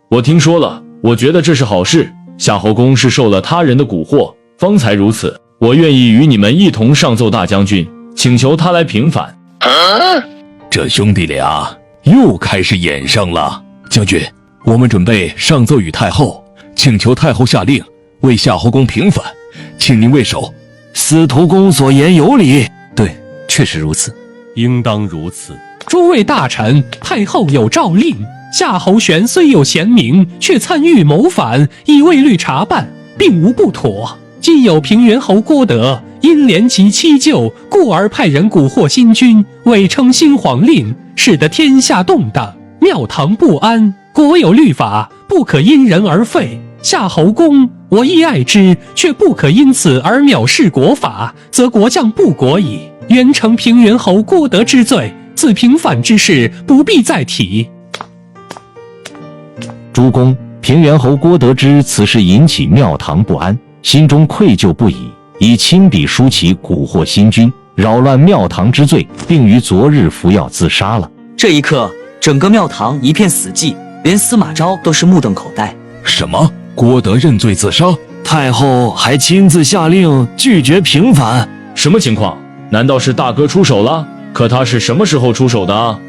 我听说了，我觉得这是好事。夏侯公是受了他人的蛊惑，方才如此。我愿意与你们一同上奏大将军，请求他来平反。这兄弟俩又开始演上了。将军，我们准备上奏与太后，请求太后下令为夏侯公平反，请您为首。司徒公所言有理，对，确实如此，应当如此。诸位大臣，太后有诏令，夏侯玄虽有贤名，却参与谋反，已未律查办，并无不妥。今有平原侯郭德因怜其妻舅，故而派人蛊惑新君，伪称新皇令，使得天下动荡，庙堂不安。国有律法，不可因人而废。夏侯公，我亦爱之，却不可因此而藐视国法，则国将不国矣。愿承平原侯郭德之罪，自平反之事不必再提。诸公，平原侯郭德之此事引起庙堂不安，心中愧疚不已，以亲笔书其蛊惑新君，扰乱庙堂之罪，并于昨日服药自杀了。这一刻，整个庙堂一片死寂，连司马昭都是目瞪口呆。什么？郭德认罪自杀？太后还亲自下令拒绝平反？什么情况？难道是大哥出手了？可他是什么时候出手的啊？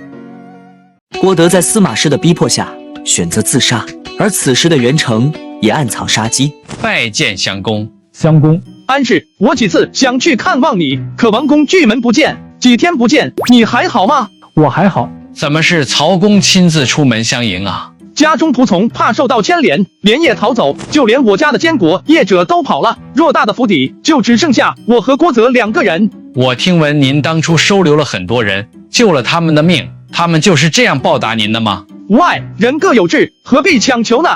郭德在司马师的逼迫下选择自杀，而此时的袁成也暗藏杀机。拜见相公。相公，安氏，我几次想去看望你，可王公拒门不见，几天不见，你还好吗？我还好。怎么是曹公亲自出门相迎啊？家中仆从怕受到牵连，连夜逃走，就连我家的监国业者都跑了，偌大的府邸就只剩下我和郭泽2个人。我听闻您当初收留了很多人，救了他们的命，他们就是这样报答您的吗？喂，人各有志，何必强求呢？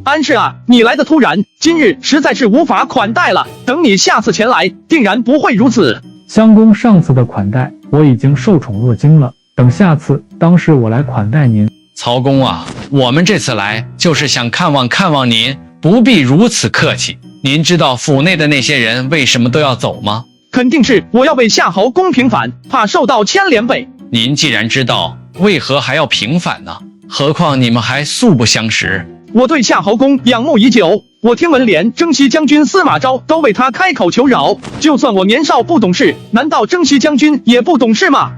安氏啊，你来的突然，今日实在是无法款待了，等你下次前来，定然不会如此。相公上次的款待，我已经受宠若惊了，等下次当是我来款待您。曹公啊，我们这次来就是想看望看望您，不必如此客气。您知道府内的那些人为什么都要走吗？肯定是我要为夏侯公平反，怕受到牵连呗。您既然知道，为何还要平反呢？何况你们还素不相识。我对夏侯公仰慕已久，我听闻连征西将军司马昭都为他开口求饶。就算我年少不懂事，难道征西将军也不懂事吗？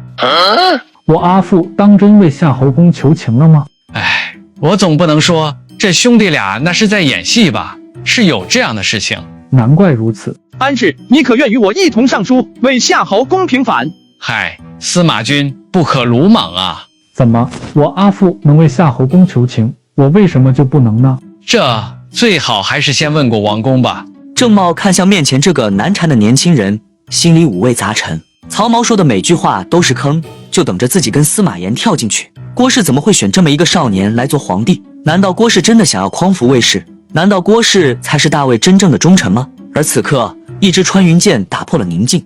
我阿父当真为夏侯公求情了吗？哎，我总不能说这兄弟俩那是在演戏吧？是有这样的事情。难怪如此。安氏，你可愿与我一同上书为夏侯公平反？嗨，司马君不可鲁莽啊！怎么，我阿父能为夏侯公求情，我为什么就不能呢？这最好还是先问过王公吧。郑茂看向面前这个难缠的年轻人，心里五味杂陈。曹髦说的每句话都是坑，就等着自己跟司马炎跳进去。郭氏怎么会选这么一个少年来做皇帝？难道郭氏真的想要匡扶魏氏？难道郭氏才是大魏真正的忠臣吗？而此刻，一支穿云箭打破了宁静。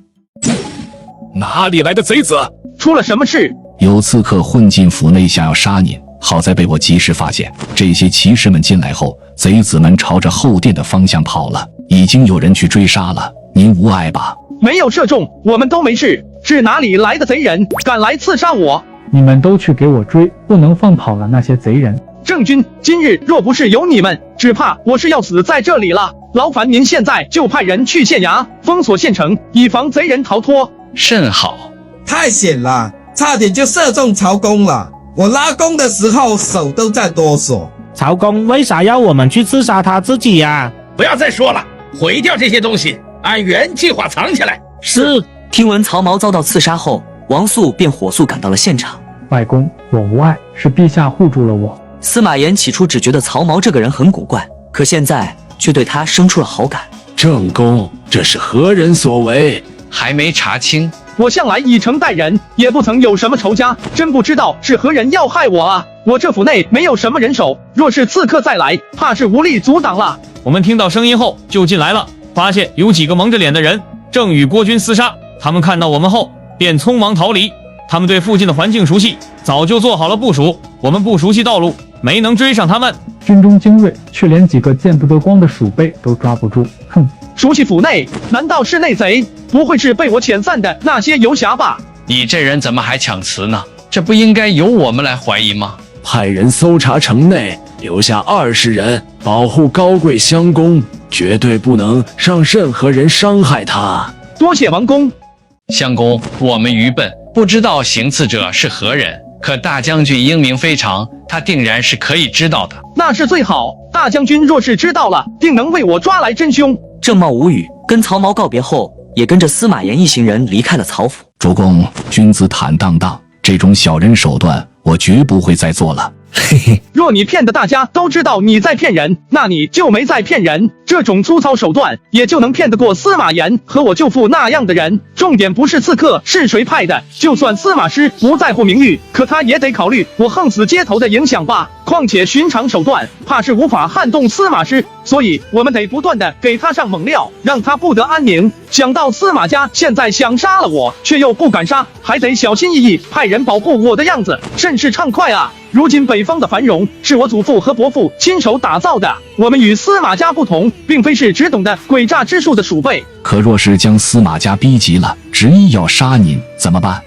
哪里来的贼子？出了什么事？有刺客混进府内，想要杀您，好在被我及时发现。这些骑士们进来后，贼子们朝着后殿的方向跑了，已经有人去追杀了。您无碍吧？没有射中，我们都没事。是哪里来的贼人敢来刺杀我？你们都去给我追，不能放跑了那些贼人。郑军，今日若不是有你们，只怕我是要死在这里了。劳烦您现在就派人去县衙封锁县城，以防贼人逃脱。甚好。太险了，差点就射中曹公了。我拉弓的时候手都在哆嗦。曹公为啥要我们去刺杀他自己呀？不要再说了，毁掉这些东西，按原计划藏起来。是。听闻曹髦遭到刺杀后，王肃便火速赶到了现场。外公，我无碍，是陛下护住了我。司马炎起初只觉得曹髦这个人很古怪，可现在却对他生出了好感。正宫，这是何人所为？还没查清。我向来以诚待人，也不曾有什么仇家，真不知道是何人要害我啊！我这府内没有什么人手，若是刺客再来，怕是无力阻挡了。我们听到声音后就进来了，发现有几个蒙着脸的人正与郭军厮杀。他们看到我们后便匆忙逃离。他们对附近的环境熟悉，早就做好了部署。我们不熟悉道路，没能追上他们。军中精锐，却连几个见不得光的鼠辈都抓不住。哼！熟悉府内，难道是内贼？不会是被我遣散的那些游侠吧？你这人怎么还抢词呢？这不应该由我们来怀疑吗？派人搜查城内，留下20人，保护高贵襄公，绝对不能让任何人伤害他。多谢王公。襄公，我们愚笨，不知道行刺者是何人。可大将军英明非常，他定然是可以知道的。那是最好。大将军若是知道了，定能为我抓来真凶。郑茂无语，跟曹髦告别后，也跟着司马炎一行人离开了曹府。主公，君子坦荡荡，这种小人手段，我绝不会再做了。嘿嘿，若你骗得大家都知道你在骗人，那你就没在骗人。这种粗糙手段，也就能骗得过司马炎和我舅父那样的人。重点不是刺客是谁派的，就算司马师不在乎名誉，可他也得考虑我横死街头的影响吧。况且寻常手段，怕是无法撼动司马师，所以我们得不断的给他上猛料，让他不得安宁。想到司马家现在想杀了我，却又不敢杀，还得小心翼翼派人保护我的样子，甚是畅快啊！如今北方的繁荣是我祖父和伯父亲手打造的，我们与司马家不同，并非是只懂得诡诈之术的鼠辈。可若是将司马家逼急了，执意要杀您，怎么办？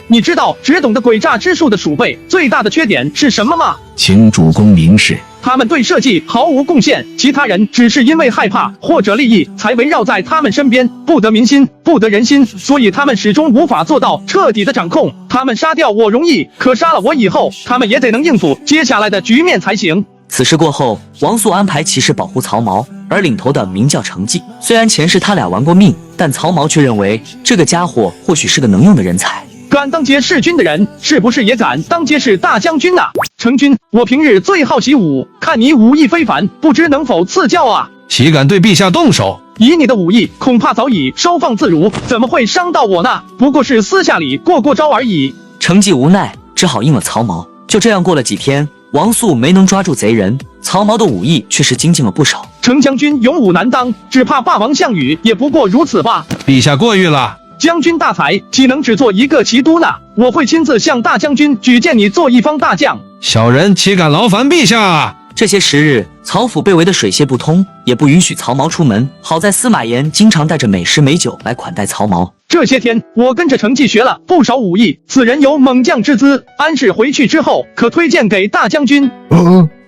你知道只懂得诡诈之术的鼠辈最大的缺点是什么吗？请主公明示。他们对设计毫无贡献，其他人只是因为害怕或者利益才围绕在他们身边，不得民心，不得人心，所以他们始终无法做到彻底的掌控。他们杀掉我容易，可杀了我以后，他们也得能应付接下来的局面才行。此事过后，王肃安排骑士保护曹髦，而领头的名叫程济。虽然前世他俩玩过命，但曹髦却认为这个家伙或许是个能用的人才。敢当街弑君的人，是不是也敢当街弑大将军啊？程军，我平日最好习武，看你武艺非凡，不知能否赐教啊？岂敢对陛下动手？以你的武艺，恐怕早已收放自如，怎么会伤到我呢？不过是私下里过招而已。程济无奈，只好应了曹髦。就这样过了几天，王肃没能抓住贼人，曹髦的武艺却是精进了不少。程将军勇武难当，只怕霸王项羽也不过如此吧？陛下过誉了。将军大才，岂能只做一个骑都呢？我会亲自向大将军举荐你做一方大将。小人岂敢劳烦陛下？这些时日，曹府被围得水泄不通，也不允许曹髦出门。好在司马炎经常带着美食美酒来款待曹髦。这些天，我跟着程济学了不少武艺，此人有猛将之姿，安氏回去之后可推荐给大将军。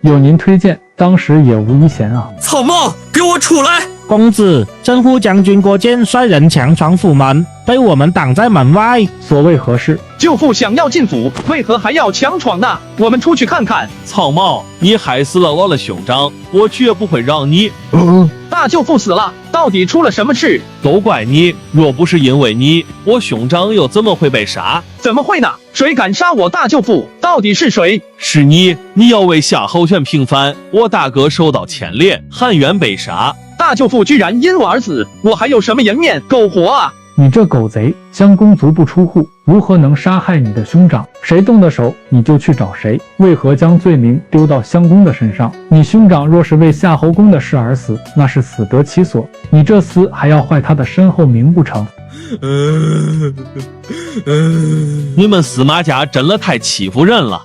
有您推荐，当时也无一嫌啊。曹髦，给我出来！公子，正副将军郭建率人强闯府门，被我们挡在门外。所谓何事？舅父想要进府，为何还要强闯呢？我们出去看看。曹髦，你害死了我的兄长，我绝不会让你。大舅父死了，到底出了什么事？都怪你！若不是因为你，我兄长又怎么会被杀？怎么会呢？谁敢杀我大舅父？到底是谁？是你！你要为夏侯玄平反，我大哥受到牵连，汉渊被杀。大舅父居然因我而死，我还有什么颜面苟活啊？你这狗贼，襄公足不出户，如何能杀害你的兄长？谁动的手，你就去找谁。为何将罪名丢到襄公的身上？你兄长若是为夏侯公的事而死，那是死得其所。你这厮还要坏他的身后名不成？你们司马家真的太欺负人了。